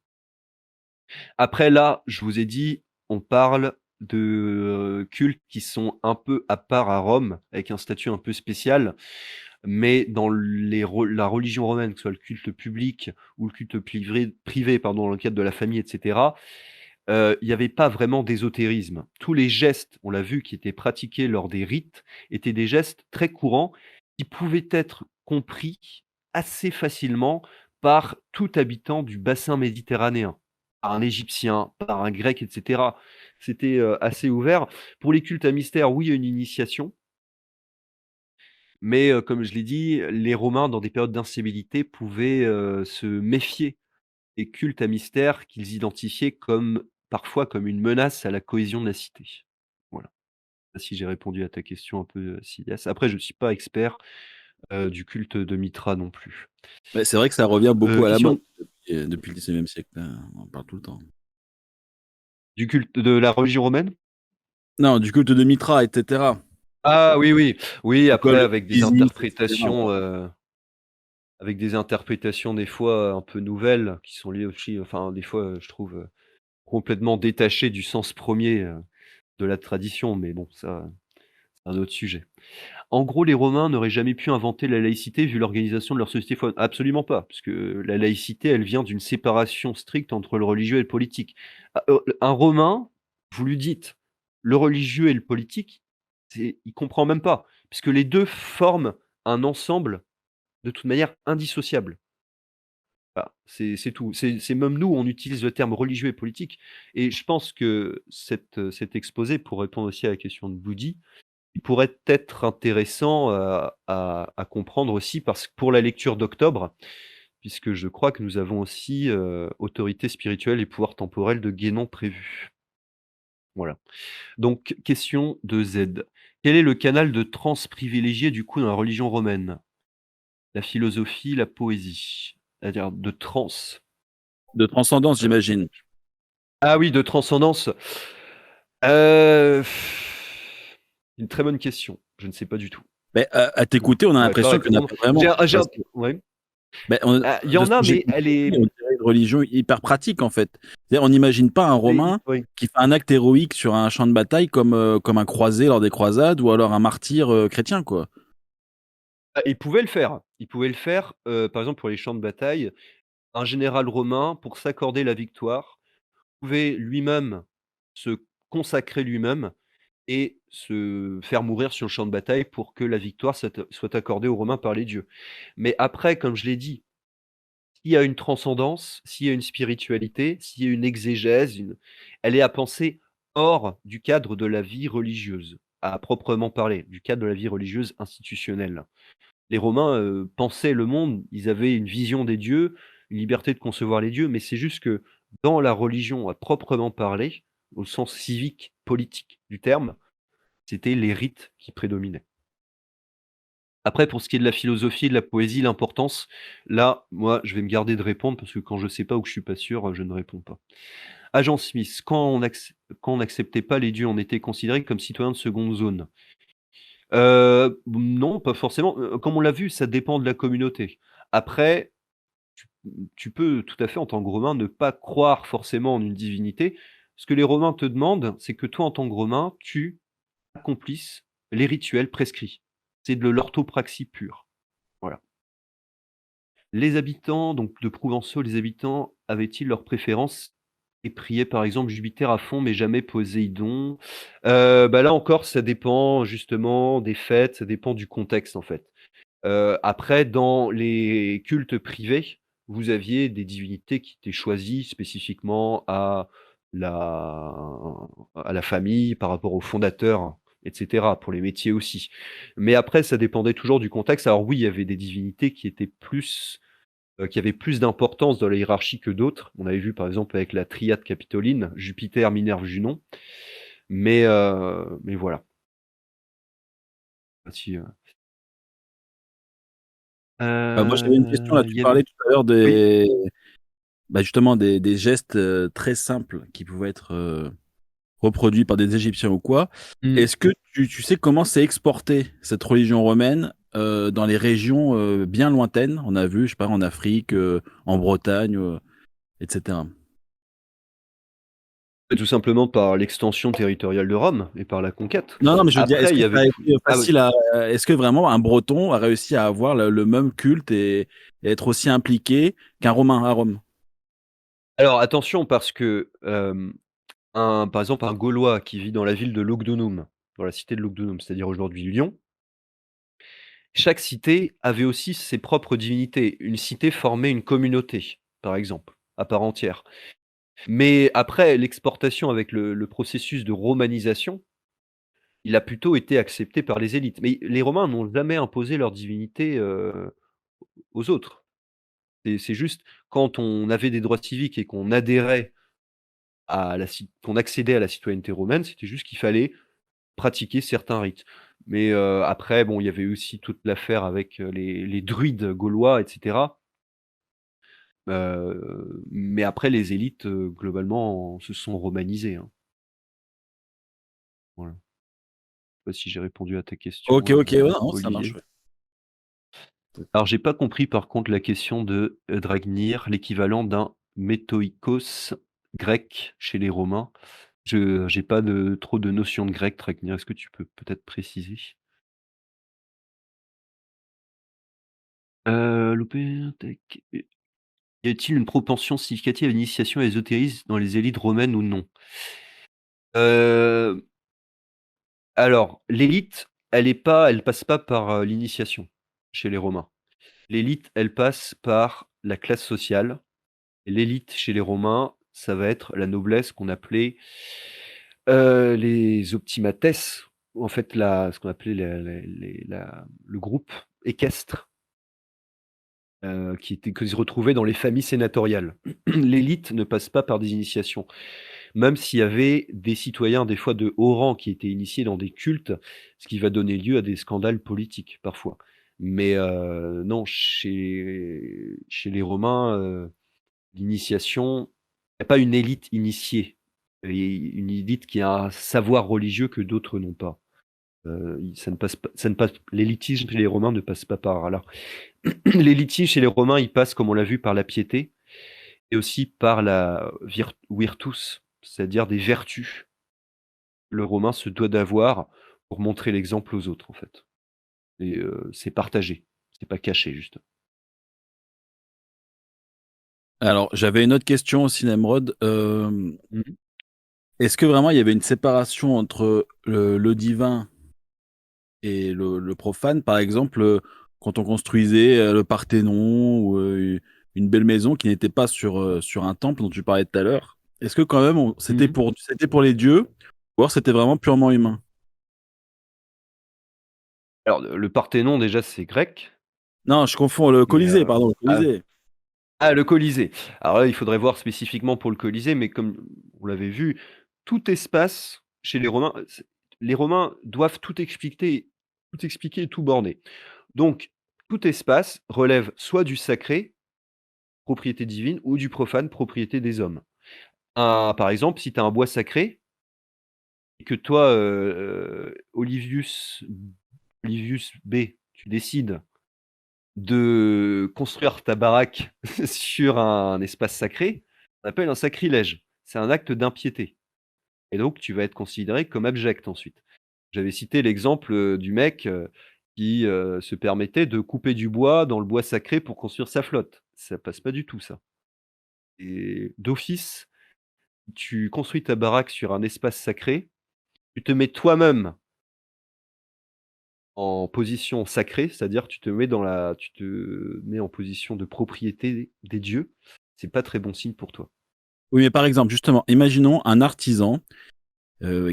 Après là, je vous ai dit, on parle de, cultes qui sont un peu à part à Rome, avec un statut un peu spécial, mais dans la religion romaine, que ce soit le culte public ou le culte privé pardon, dans le cadre de la famille et cetera, il y avait pas vraiment d'ésotérisme. Tous les gestes, on l'a vu, qui étaient pratiqués lors des rites, étaient des gestes très courants qui pouvaient être compris assez facilement par tout habitant du bassin méditerranéen, par un Égyptien, par un Grec et cetera. C'était, assez ouvert. Pour les cultes à mystère, oui, il y a une initiation, mais comme je l'ai dit, les Romains, dans des périodes d'instabilité, pouvaient, se méfier et culte à mystère qu'ils identifiaient comme parfois comme une menace à la cohésion de la cité. Voilà. Je sais pas si j'ai répondu à ta question un peu, Silias. Après je ne suis pas expert, du culte de Mitra non plus. Ouais, c'est vrai que ça revient beaucoup à la mode Question depuis le 19e siècle, là. On en parle tout le temps. du culte de la religion romaine? Non, du culte de Mitra, etc. Ah oui, oui. Oui, C'est quoi après le avec des Isis, etc. interprétations, des fois un peu nouvelles qui sont liées aussi enfin des fois, je trouve, complètement détachées du sens premier de la tradition, mais bon ça, c'est un autre sujet. En gros, les Romains n'auraient jamais pu inventer la laïcité vu l'organisation de leur société absolument pas, puisque la laïcité, elle vient d'une séparation stricte entre le religieux et le politique. Un Romain, vous lui dites: «Le religieux et le politique», il comprend même pas, puisque les 2 forment un ensemble, de toute manière, indissociable. Bah, c'est tout. C'est même nous, on utilise le terme religieux et politique et je pense que cet exposé, pour répondre aussi à la question de Boudi, il pourrait être intéressant, à comprendre aussi parce que pour la lecture d'octobre, puisque je crois que nous avons aussi, autorité spirituelle et pouvoir temporel de Guénon prévu. Voilà. Donc question de Z. Quel est le canal de transe privilégié du coup dans la religion romaine? La philosophie, la poésie? C'est-à-dire de transe. De transcendance, j'imagine. Ah oui, de transcendance. Heu, une très bonne question. Je ne sais pas du tout. Mais à Je ne t'écouter, on a pourrais pas l'impression qu'il n'y en a répondre. pas vraiment. J'ai un Parce que, ouais. ben, Il y de en ce a, que j'ai mais elle compris, est on dirait une religion hyper pratique, en fait. C'est-à-dire, on n'imagine pas un mais Romain oui. qui fait un acte héroïque sur un champ de bataille comme un croisé lors des croisades ou alors un martyr chrétien, quoi. Ah, il pouvait le faire. Il pouvait le faire, par exemple pour les champs de bataille, un général romain pour s'accorder la victoire, pouvait lui-même se consacrer lui-même et se faire mourir sur le champ de bataille pour que la victoire soit accordée aux Romains par les dieux. Mais après, comme je l'ai dit, s'il y a une transcendance, s'il y a une spiritualité, s'il y a une exégèse, elle est à penser hors du cadre de la vie religieuse, à proprement parler, du cadre de la vie religieuse institutionnelle. Les Romains, pensaient le monde, ils avaient une vision des dieux, une liberté de concevoir les dieux, mais c'est juste que dans la religion à proprement parler, au sens civique, politique du terme, c'était les rites qui prédominaient. Après pour ce qui est de la philosophie et de la poésie, l'importance, là, moi, je vais me garder de répondre parce que quand je sais pas ou que je suis pas sûr, je ne réponds pas. Agent Smith, quand on n'acceptait pas les dieux, on était considéré comme citoyen de seconde zone. Non, pas forcément, comme on l'a vu, ça dépend de la communauté. Après, tu tu peux tout à fait, en tant que Romain, ne pas croire forcément en une divinité. Ce que les Romains te demandent, c'est que toi, en tant que Romain, tu accomplisses les rituels prescrits. C'est de l'orthopraxie pure. Voilà. Les habitants donc de Provençaux, les habitants avaient-ils leurs préférences et priaient par exemple Jupiter à fond, mais jamais Poséidon? Bah, là encore, ça dépend justement des fêtes, ça dépend du contexte, en fait. Après dans les cultes privés, vous aviez des divinités qui étaient choisies spécifiquement la à la famille, par rapport aux fondateurs et cetera, pour les métiers aussi. Mais après, ça dépendait toujours du contexte. Alors oui, il y avait des divinités qui étaient plus qui avaient plus d'importance dans la hiérarchie que d'autres. On avait vu par exemple avec la triade capitoline, Jupiter, Minerve, Junon. Mais voilà. Si, Moi, j'avais une question là. il Tu y avait parlais tout à l'heure oui? justement des gestes très simples qui pouvaient être reproduits par des Égyptiens ou quoi. Mmh. Est-ce que tu sais comment s'est exportée cette religion romaine dans les régions bien lointaines? On a vu, je sais pas, en Afrique, en Bretagne, etc. Tout simplement par l'extension territoriale de Rome et par la conquête. Non, non, mais je veux dire, est-ce Après, il que y ça avait a tout été ah oui. facile à, est-ce que vraiment un Breton a réussi à avoir le même culte et être aussi impliqué qu'un Romain à Rome? Alors attention parce que, par exemple, un Gaulois qui vit dans la ville de Lugdunum, dans la cité de Lugdunum, c'est-à-dire aujourd'hui Lyon, chaque cité avait aussi ses propres divinités. Une cité formait une communauté, par exemple, à part entière. Mais après l'exportation avec le processus de romanisation, il a plutôt été accepté par les élites. Mais les Romains n'ont jamais imposé leur divinité, aux autres. C'est juste quand on avait des droits civiques et qu'on adhérait qu'on accédait à la citoyenneté romaine, c'était juste qu'il fallait pratiquer certains rites. Mais, après bon, il y avait aussi toute l'affaire avec, les druides gaulois et cetera. Mais après les élites, globalement se sont romanisées, hein. Voilà. Je sais pas si j'ai répondu à ta OK, question, OK, ouais, non, ça marche, Olivier. ouais. Alors j'ai pas compris par contre la question de, Dragnir, l'équivalent d'un métoïkos grec chez les Romains. Je j'ai pas trop de notions de grec, Dragnir, est-ce que tu peux peut-être préciser? L'opé tac, y a-t-il une propension significative à l'initiation à l'ésotérisme dans les élites romaines ou non? Heu, alors l'élite, elle passe pas par, l'initiation chez les Romains. L'élite, elle passe par la classe sociale. Et l'élite chez les Romains, ça va être la noblesse qu'on appelait, les optimates, en fait ce qu'on appelait le groupe équestre, qui se retrouvait dans les familles sénatoriales. L'élite ne passe pas par des initiations. Même s'il y avait des citoyens, des fois de haut rang, qui étaient initiés dans des cultes, ce qui va donner lieu à des scandales politiques parfois. Mais non, chez les Romains, l'initiation, il n'y a pas une élite initiée, et une élite qui a un savoir religieux que d'autres n'ont pas. Ça ne passe pas, l'élitisme chez les Romains ne passe pas par là. L'élitisme chez les Romains, il passe, comme on l'a vu, par la piété et aussi par la virtus, c'est-à-dire des vertus. Le Romain se doit d'avoir pour montrer l'exemple aux autres, en fait. Et c'est partagé, c'est pas caché, juste. Alors, j'avais une autre question aussi, Nemrod. Est-ce que vraiment il y avait une séparation entre le divin et le profane? Par exemple, quand on construisait le Parthénon ou une belle maison qui n'était pas sur un temple dont tu parlais tout à l'heure, est-ce que quand même c'était Mhm. pour les dieux ou alors c'était vraiment purement humain? Alors, le Parthénon, déjà, c'est grec. Non, je confonds le Mais, Colisée, pardon, le ah, Colisée. le Colisée. Alors là, il faudrait voir spécifiquement pour le Colisée, mais comme on l'avait vu, tout espace chez les Romains doivent tout expliquer et tout borner. Donc, tout espace relève soit du sacré, propriété divine, ou du profane, propriété des hommes. Par exemple, si tu as un bois sacré et que toi, Olivius B, tu décides de construire ta baraque sur un espace sacré, on appelle un sacrilège. C'est un acte d'impiété et donc tu vas être considéré comme abject ensuite. J'avais cité l'exemple, du mec, qui, se permettait de couper du bois dans le bois sacré pour construire sa flotte. Ça passe pas du tout ça, et d'office, tu construis ta baraque sur un espace sacré, tu te mets toi-même en position sacrée, c'est-à-dire tu te mets en position de propriété des dieux. C'est pas très bon signe pour toi. Oui, mais par exemple, justement, imaginons un artisan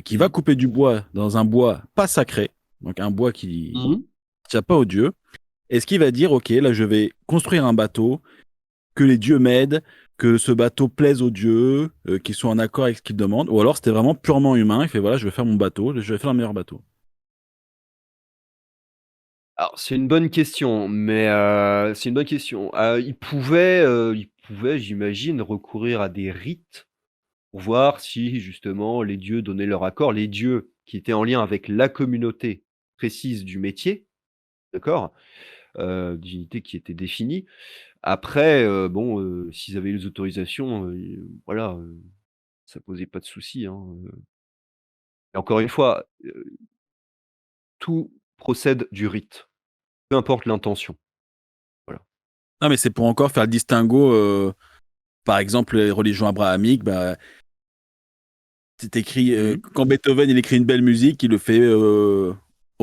qui va Mmh. couper du bois dans un bois pas sacré, donc un bois qui Mmh. ne tient pas aux dieux. Est-ce qu'il va dire, OK, là, je vais construire un bateau, que les dieux m'aident, que ce bateau plaise aux dieux, qu'ils soient en accord avec ce qu'ils demandent, ou alors c'était vraiment purement humain, il fait, voilà, je vais faire mon bateau, je vais faire un meilleur bateau. Alors c'est une bonne question, mais c'est une bonne question. Il pouvait, j'imagine, recourir à des rites pour voir si justement les dieux donnaient leur accord. Les dieux qui étaient en lien avec la communauté précise du métier, d'accord? Divinité qui était définie. Après, bon, s'ils avaient les autorisations, voilà, ça posait pas de souci, hein, et encore une fois, tout procède du rite, peu importe l'intention. Voilà. Non, mais c'est pour encore faire le distinguo, par exemple, les religions abrahamiques, bah, c'est écrit, Mmh. quand Beethoven il écrit une belle musique, il le fait au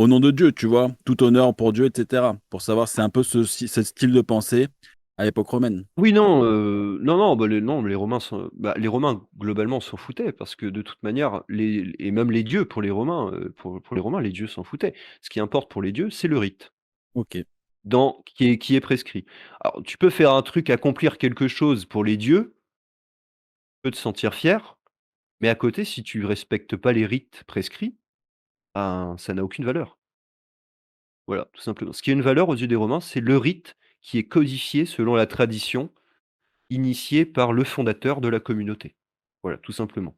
nom de Dieu, tu vois, tout honneur pour Dieu, etc. Pour savoir, c'est un peu ce style de pensée à l'époque romaine. Oui, non, non, bah, les Romains les Romains globalement s'en foutaient parce que de toute manière et même les dieux pour les Romains, pour les Romains, les dieux s'en foutaient. Ce qui importe pour les dieux, c'est le rite Ok. qui est prescrit. Alors tu peux faire un truc, accomplir quelque chose pour les dieux, tu peux te sentir fier, mais à côté, si tu respectes pas les rites prescrits, ben, ça n'a aucune valeur. Voilà, tout simplement. Ce qui a une valeur aux yeux des Romains, c'est le rite qui est codifié selon la tradition, initiée par le fondateur de la communauté. Voilà, tout simplement.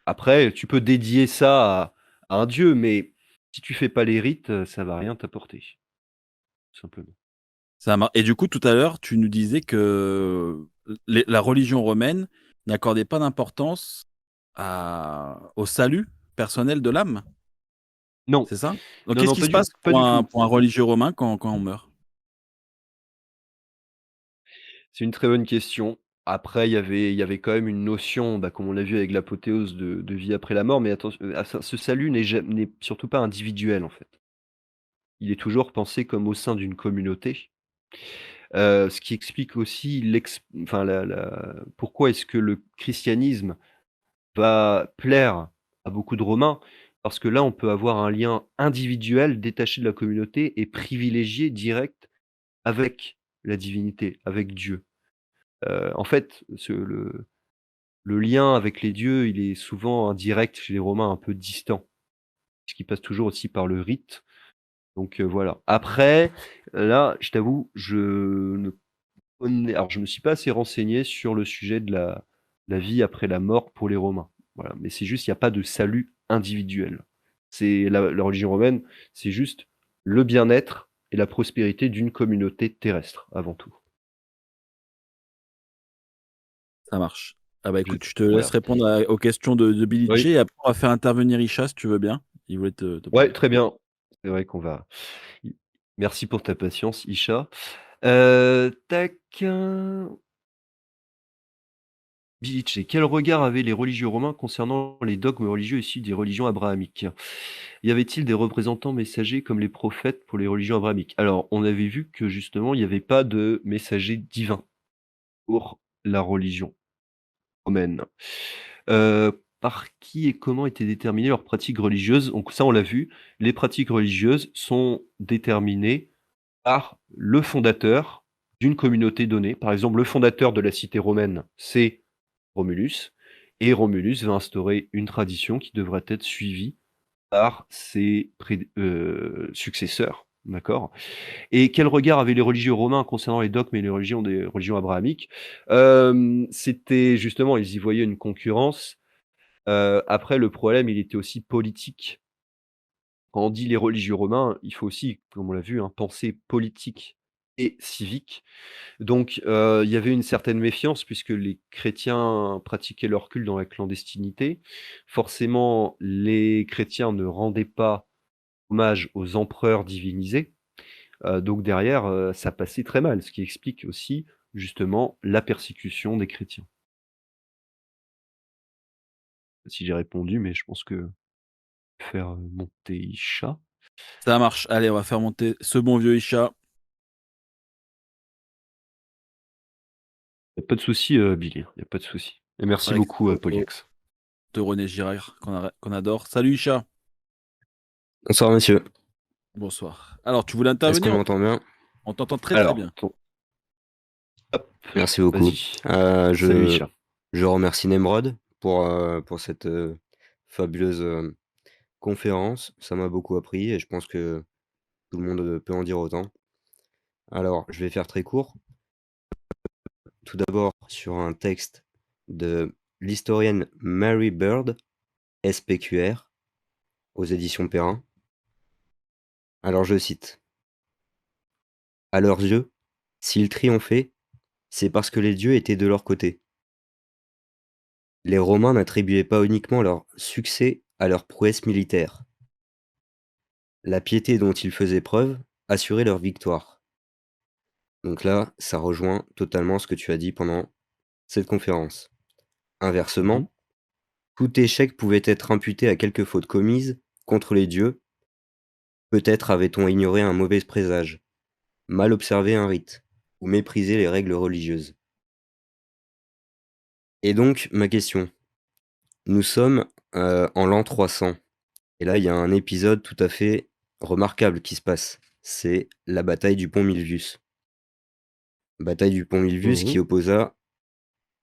Après, tu peux dédier ça à un dieu, mais si tu fais pas les rites, ça va rien t'apporter, tout simplement. Et du coup, tout à l'heure, tu nous disais que la religion romaine n'accordait pas d'importance au salut personnel de l'âme, Non, c'est ça? Donc, non, qu'est-ce non, qui se passe pas du tout. pour un religieux romain quand on meurt? C'est une très bonne question. Après, il y avait quand même une notion, bah, comme on l'a vu avec l'apothéose de vie après la mort, mais ce salut n'est surtout pas individuel, en fait. Il est toujours pensé comme au sein d'une communauté. Ce qui explique aussi enfin pourquoi est-ce que le christianisme va plaire à beaucoup de Romains? Parce que là, on peut avoir un lien individuel détaché de la communauté et privilégié, direct avec la divinité, avec Dieu. En fait, le lien avec les dieux, il est souvent indirect chez les Romains, un peu distant, puisqu'il passe toujours aussi par le rite. Donc voilà. Après, là, je t'avoue, je me suis pas assez renseigné sur le sujet de la vie après la mort pour les Romains. Voilà. Mais c'est juste, il n'y a pas de salut individuel. C'est la religion romaine, c'est juste le bien-être et la prospérité d'une communauté terrestre, avant tout. Ça marche. Ah bah écoute, je te laisse Voilà. répondre aux questions de Billy Oui. J et après on va faire intervenir Isha si tu veux bien. Il voulait te Ouais, parler. très bien. C'est vrai qu'on va. Merci pour ta patience, Isha. Tac. Bilitche, quel regard avaient les religieux romains concernant les dogmes religieux issus des religions abrahamiques? Y avait-il des représentants messagers comme les prophètes pour les religions abrahamiques? Alors, on avait vu que justement, il n'y avait pas de messager divin pour la religion romaine. Par qui et comment étaient déterminées leurs pratiques religieuses? Donc ça, on l'a vu, les pratiques religieuses sont déterminées par le fondateur d'une communauté donnée. Par exemple, le fondateur de la cité romaine, c'est Romulus, et Romulus va instaurer une tradition qui devrait être suivie par ses successeurs, d'accord? Et quel regard avaient les religieux romains concernant les dogmes et les religions des religions abrahamiques? C'était justement, ils y voyaient une concurrence. Après, le problème, il était aussi politique. Quand on dit les religieux romains, il faut aussi, comme on l'a vu, hein, penser politique et civique. Donc, il y avait une certaine méfiance puisque les chrétiens pratiquaient leur culte dans la clandestinité. Forcément, les chrétiens ne rendaient pas hommage aux empereurs divinisés. Donc derrière, ça passait très mal, ce qui explique aussi justement la persécution des chrétiens. Si j'ai répondu, mais je pense que faire, monter Isha. Ça marche. Allez, on va faire monter ce bon vieux Isha. Il y a pas de souci, Billy, il y a pas de souci et merci Avec beaucoup, Polyax. de René Girard qu'on adore. Salut Isha. Bonsoir monsieur, Bonsoir. Alors, tu voulais est-ce qu'on intervenir? m'entend bien? On t'entend très très Alors, bien. hop, Merci beaucoup. vas-y. Salut Je, Isha. je remercie Nemrod pour cette fabuleuse conférence. Ça m'a beaucoup appris et je pense que tout le monde peut en dire autant. Alors, je vais faire très court. Tout d'abord, sur un texte de l'historienne Mary Bird, SPQR, aux éditions Perrin. Alors, je cite. À leurs yeux, s'ils triomphaient, c'est parce que les dieux étaient de leur côté. Les Romains n'attribuaient pas uniquement leur succès à leur prouesse militaire. La piété dont ils faisaient preuve assurait leur victoire. Donc là, ça rejoint totalement ce que tu as dit pendant cette conférence. Mmh. Inversement, tout échec pouvait être imputé à quelque faute commise contre les dieux. Peut-être avait-on ignoré un mauvais présage, mal observé un rite, ou méprisé les règles religieuses. Et donc, ma question. Nous sommes en l'an 300. Et là, il y a un épisode tout à fait remarquable qui se passe. C'est la bataille du pont Milvius. Bataille du pont Milvius Mmh. qui opposa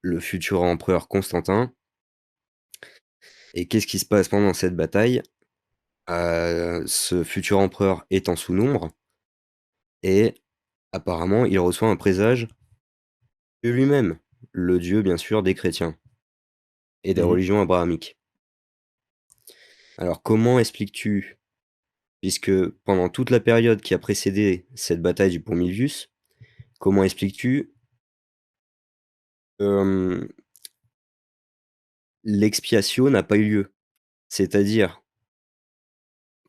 le futur empereur Constantin. Et qu'est-ce qui se passe pendant cette bataille? Ce futur empereur est en sous-nombre et apparemment il reçoit un présage de lui-même, le dieu bien sûr des chrétiens et des Mmh. religions abrahamiques. Alors comment expliques-tu, puisque pendant toute la période qui a précédé cette bataille du pont Milvius, comment expliques-tu Hem, l'expiation n'a pas eu lieu? C'est-à-dire,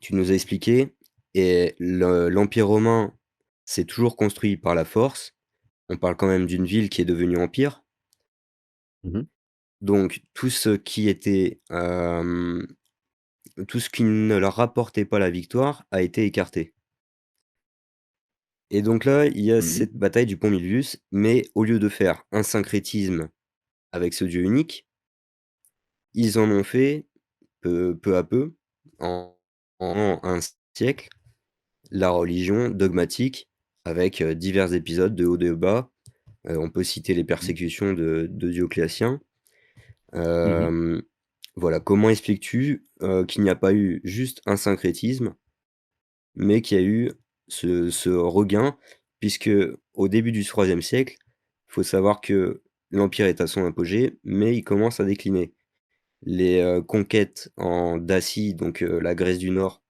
tu nous as expliqué et l'Empire romain s'est toujours construit par la force. On parle quand même d'une ville qui est devenue empire. Mmh. Donc tout ce qui était, tout ce qui ne leur rapportait pas la victoire a été écarté. Et donc là, il y a Mmh. cette bataille du pont Milvius, mais au lieu de faire un syncrétisme avec ce dieu unique, ils en ont fait peu à peu, en un siècle, la religion dogmatique avec, divers épisodes de haut et de bas. On peut citer les Mmh. persécutions de Dioclétien. Mmh. Hem, voilà, comment expliques-tu, qu'il n'y a pas eu juste un syncrétisme, mais qu'il y a eu ce regain? Puisque au début du IIIe siècle, il faut savoir que l'empire est à son apogée, mais il commence à décliner. Les, conquêtes en Dacie, donc la Grèce du Nord,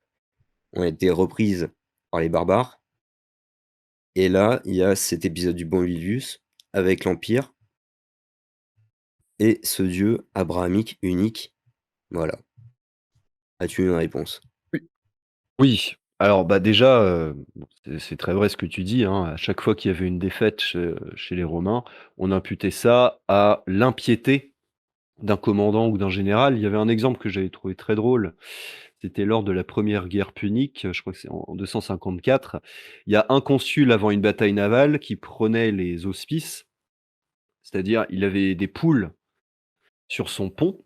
ont été reprises par les barbares et là, il y a cet épisode du Bon Livius avec l'empire et ce dieu abrahamique unique. Voilà. As-tu une réponse? Oui. Oui, alors, bah, déjà, bon, c'est très vrai ce que tu dis, hein. À chaque fois qu'il y avait une défaite chez les Romains, on imputait ça à l'impiété d'un commandant ou d'un général. Il y avait un exemple que j'avais trouvé très drôle, c'était lors de la première guerre punique, je crois que c'est en 254. Il y a un consul avant une bataille navale qui prenait les auspices, c'est-à-dire il avait des poules sur son pont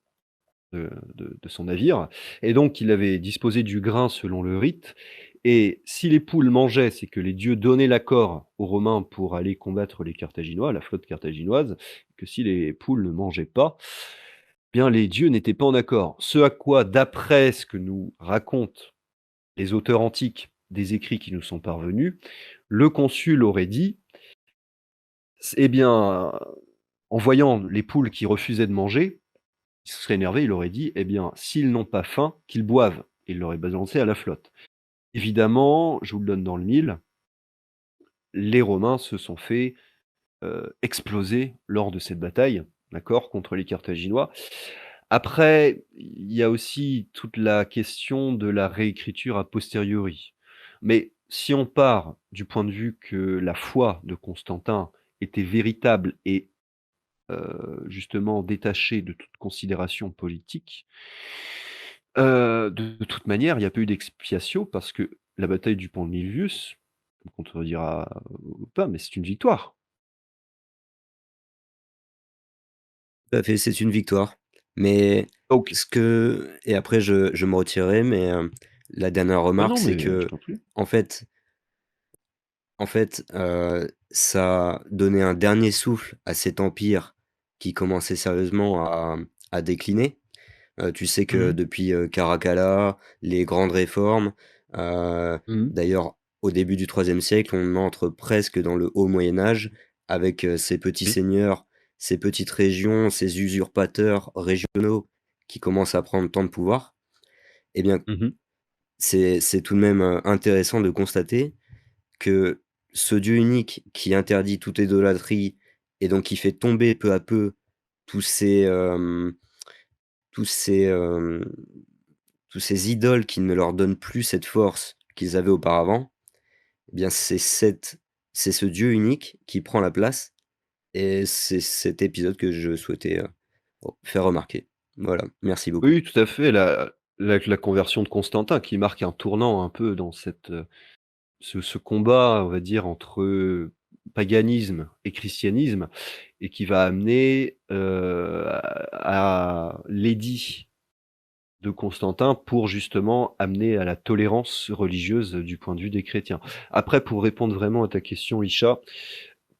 de son navire et donc il avait disposé du grain selon le rite et si les poules mangeaient, c'est que les dieux donnaient l'accord aux Romains pour aller combattre les Carthaginois, la flotte carthaginoise, que si les poules ne mangeaient pas, bien les dieux n'étaient pas en accord. Ce à quoi, d'après ce que nous racontent les auteurs antiques des écrits qui nous sont parvenus, le consul aurait dit: «Eh bien, en voyant les poules qui refusaient de manger, il se serait énervé, il aurait dit: "Eh bien, s'ils n'ont pas faim, qu'ils boivent"». Et il l'aurait balancé à la flotte. Évidemment, je vous le donne dans le mille, les Romains se sont fait, exploser lors de cette bataille, d'accord, contre les Carthaginois. Après, il y a aussi toute la question de la réécriture a posteriori. Mais si on part du point de vue que la foi de Constantin était véritable et justement détachée de toute considération politique, de toute manière, il n'y a pas eu d'expiation parce que la bataille du pont de Milvius, on me contredira ou pas, mais c'est une victoire. Tout à fait, c'est une victoire. Mais Donc ce que et après je me retirerai, mais, la dernière ah remarque, non, c'est mais je que, t'en prie. en fait ça a donné un dernier souffle à cet empire qui commençait sérieusement à décliner. Tu sais que Mmh. depuis, Caracalla, les grandes réformes, heu, Mmh. d'ailleurs au début du IIIe siècle, on entre presque dans le haut Moyen Âge avec, ces petits Oui. seigneurs, ces petites régions, ces usurpateurs régionaux qui commencent à prendre tant de pouvoir. Eh bien, Mmh. c'est tout de même, intéressant de constater que ce Dieu unique qui interdit toute idolâtrie et donc qui fait tomber peu à peu tous ces, tous ces, tous ces idoles qui ne leur donnent plus cette force qu'ils avaient auparavant, eh bien c'est ce Dieu unique qui prend la place et c'est cet épisode que je souhaitais, faire remarquer. Voilà, merci beaucoup. Oui, tout à fait, la conversion de Constantin qui marque un tournant un peu dans cette, ce combat, on va dire, entre, paganisme et christianisme et qui va amener, à l'édit de Constantin pour justement amener à la tolérance religieuse du point de vue des chrétiens. Après, pour répondre vraiment à ta question, Isha,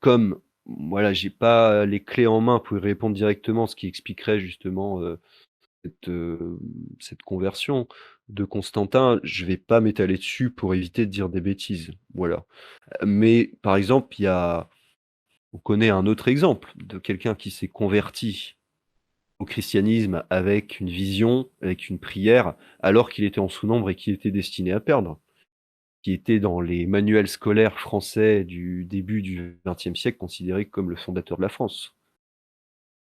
comme voilà, j'ai pas les clés en main pour y répondre directement, ce qui expliquerait justement cette, cette conversion de Constantin, je vais pas m'étaler dessus pour éviter de dire des bêtises. Voilà. Mais par exemple, on connaît un autre exemple de quelqu'un qui s'est converti au christianisme avec une vision, avec une prière, alors qu'il était en sous-nombre et qu'il était destiné à perdre, qui était dans les manuels scolaires français du début du XXe siècle considéré comme le fondateur de la France.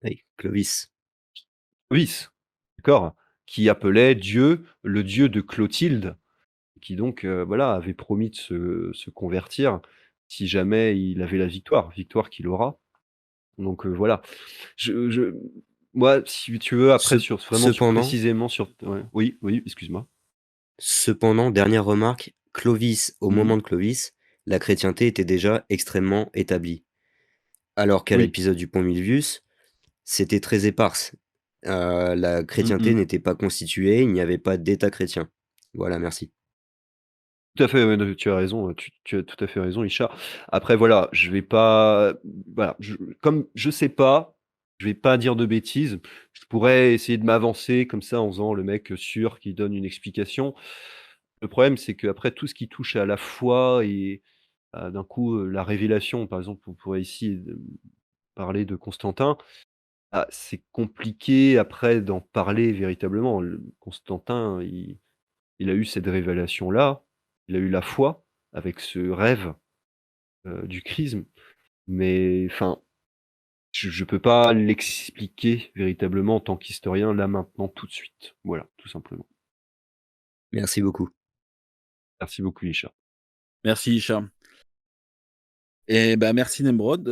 Oui, Clovis. Clovis, d'accord? Qui appelait Dieu le Dieu de Clotilde, qui donc, voilà, avait promis de se convertir si jamais il avait la victoire, victoire qu'il aura. Donc, voilà. Je moi, si tu veux après Cep sur vraiment sur cependant précisément sur ouais, oui, oui, excuse-moi. Cependant, dernière remarque, Clovis, au Mmh. moment de Clovis, la chrétienté était déjà extrêmement établie. Alors qu'à Oui. l'épisode du Pont Milvius, c'était très éparse. La Mmh chrétienté mh. n'était pas constituée, il n'y avait pas d'État chrétien. Voilà, merci. Tout à fait, ouais, non, tu as raison, tu as tout à fait raison, Isha. Après voilà, je vais pas voilà, comme je sais pas, je vais pas dire de bêtises. Je pourrais essayer de m'avancer comme ça en faisant le mec sûr qui donne une explication. Le problème, c'est qu'après tout ce qui touche à la foi et d'un coup, la révélation, par exemple, on pourrait ici, parler de Constantin. C'est compliqué après d'en parler véritablement. Le Constantin, il a eu cette révélation-là, il a eu la foi avec ce rêve, du chrisme, mais enfin, je peux pas l'expliquer véritablement en tant qu'historien là, maintenant, tout de suite. Voilà, tout simplement. Merci beaucoup. Merci beaucoup, Isha. Merci Hicham. Et bah, merci Nemrod.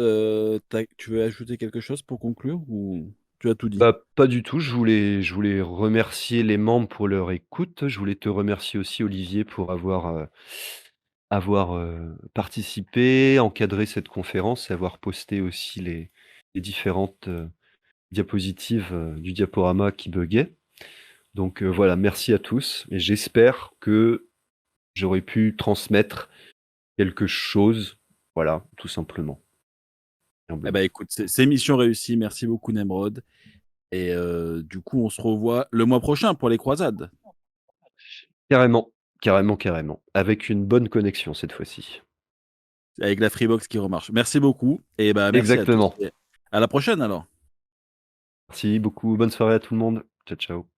Tu veux ajouter quelque chose pour conclure ou tu as tout dit? Bah, pas du tout, je voulais remercier les membres pour leur écoute. Je voulais te remercier aussi, Olivier, pour avoir participé, encadré cette conférence et avoir posté aussi les différentes, diapositives, du diaporama qui buggait. Donc, voilà, merci à tous et j'espère que j'aurais pu transmettre quelque chose, voilà, tout simplement, Eh bah, humblement. écoute, c'est mission réussie. Merci beaucoup Nemrod et du coup, on se revoit le mois prochain pour les croisades. Carrément, carrément, carrément, avec une bonne connexion cette fois-ci. Avec la Freebox qui remarche. Merci beaucoup et bah, merci à tous Exactement. et à la prochaine alors. Merci beaucoup, bonne soirée à tout le monde. Ciao, ciao.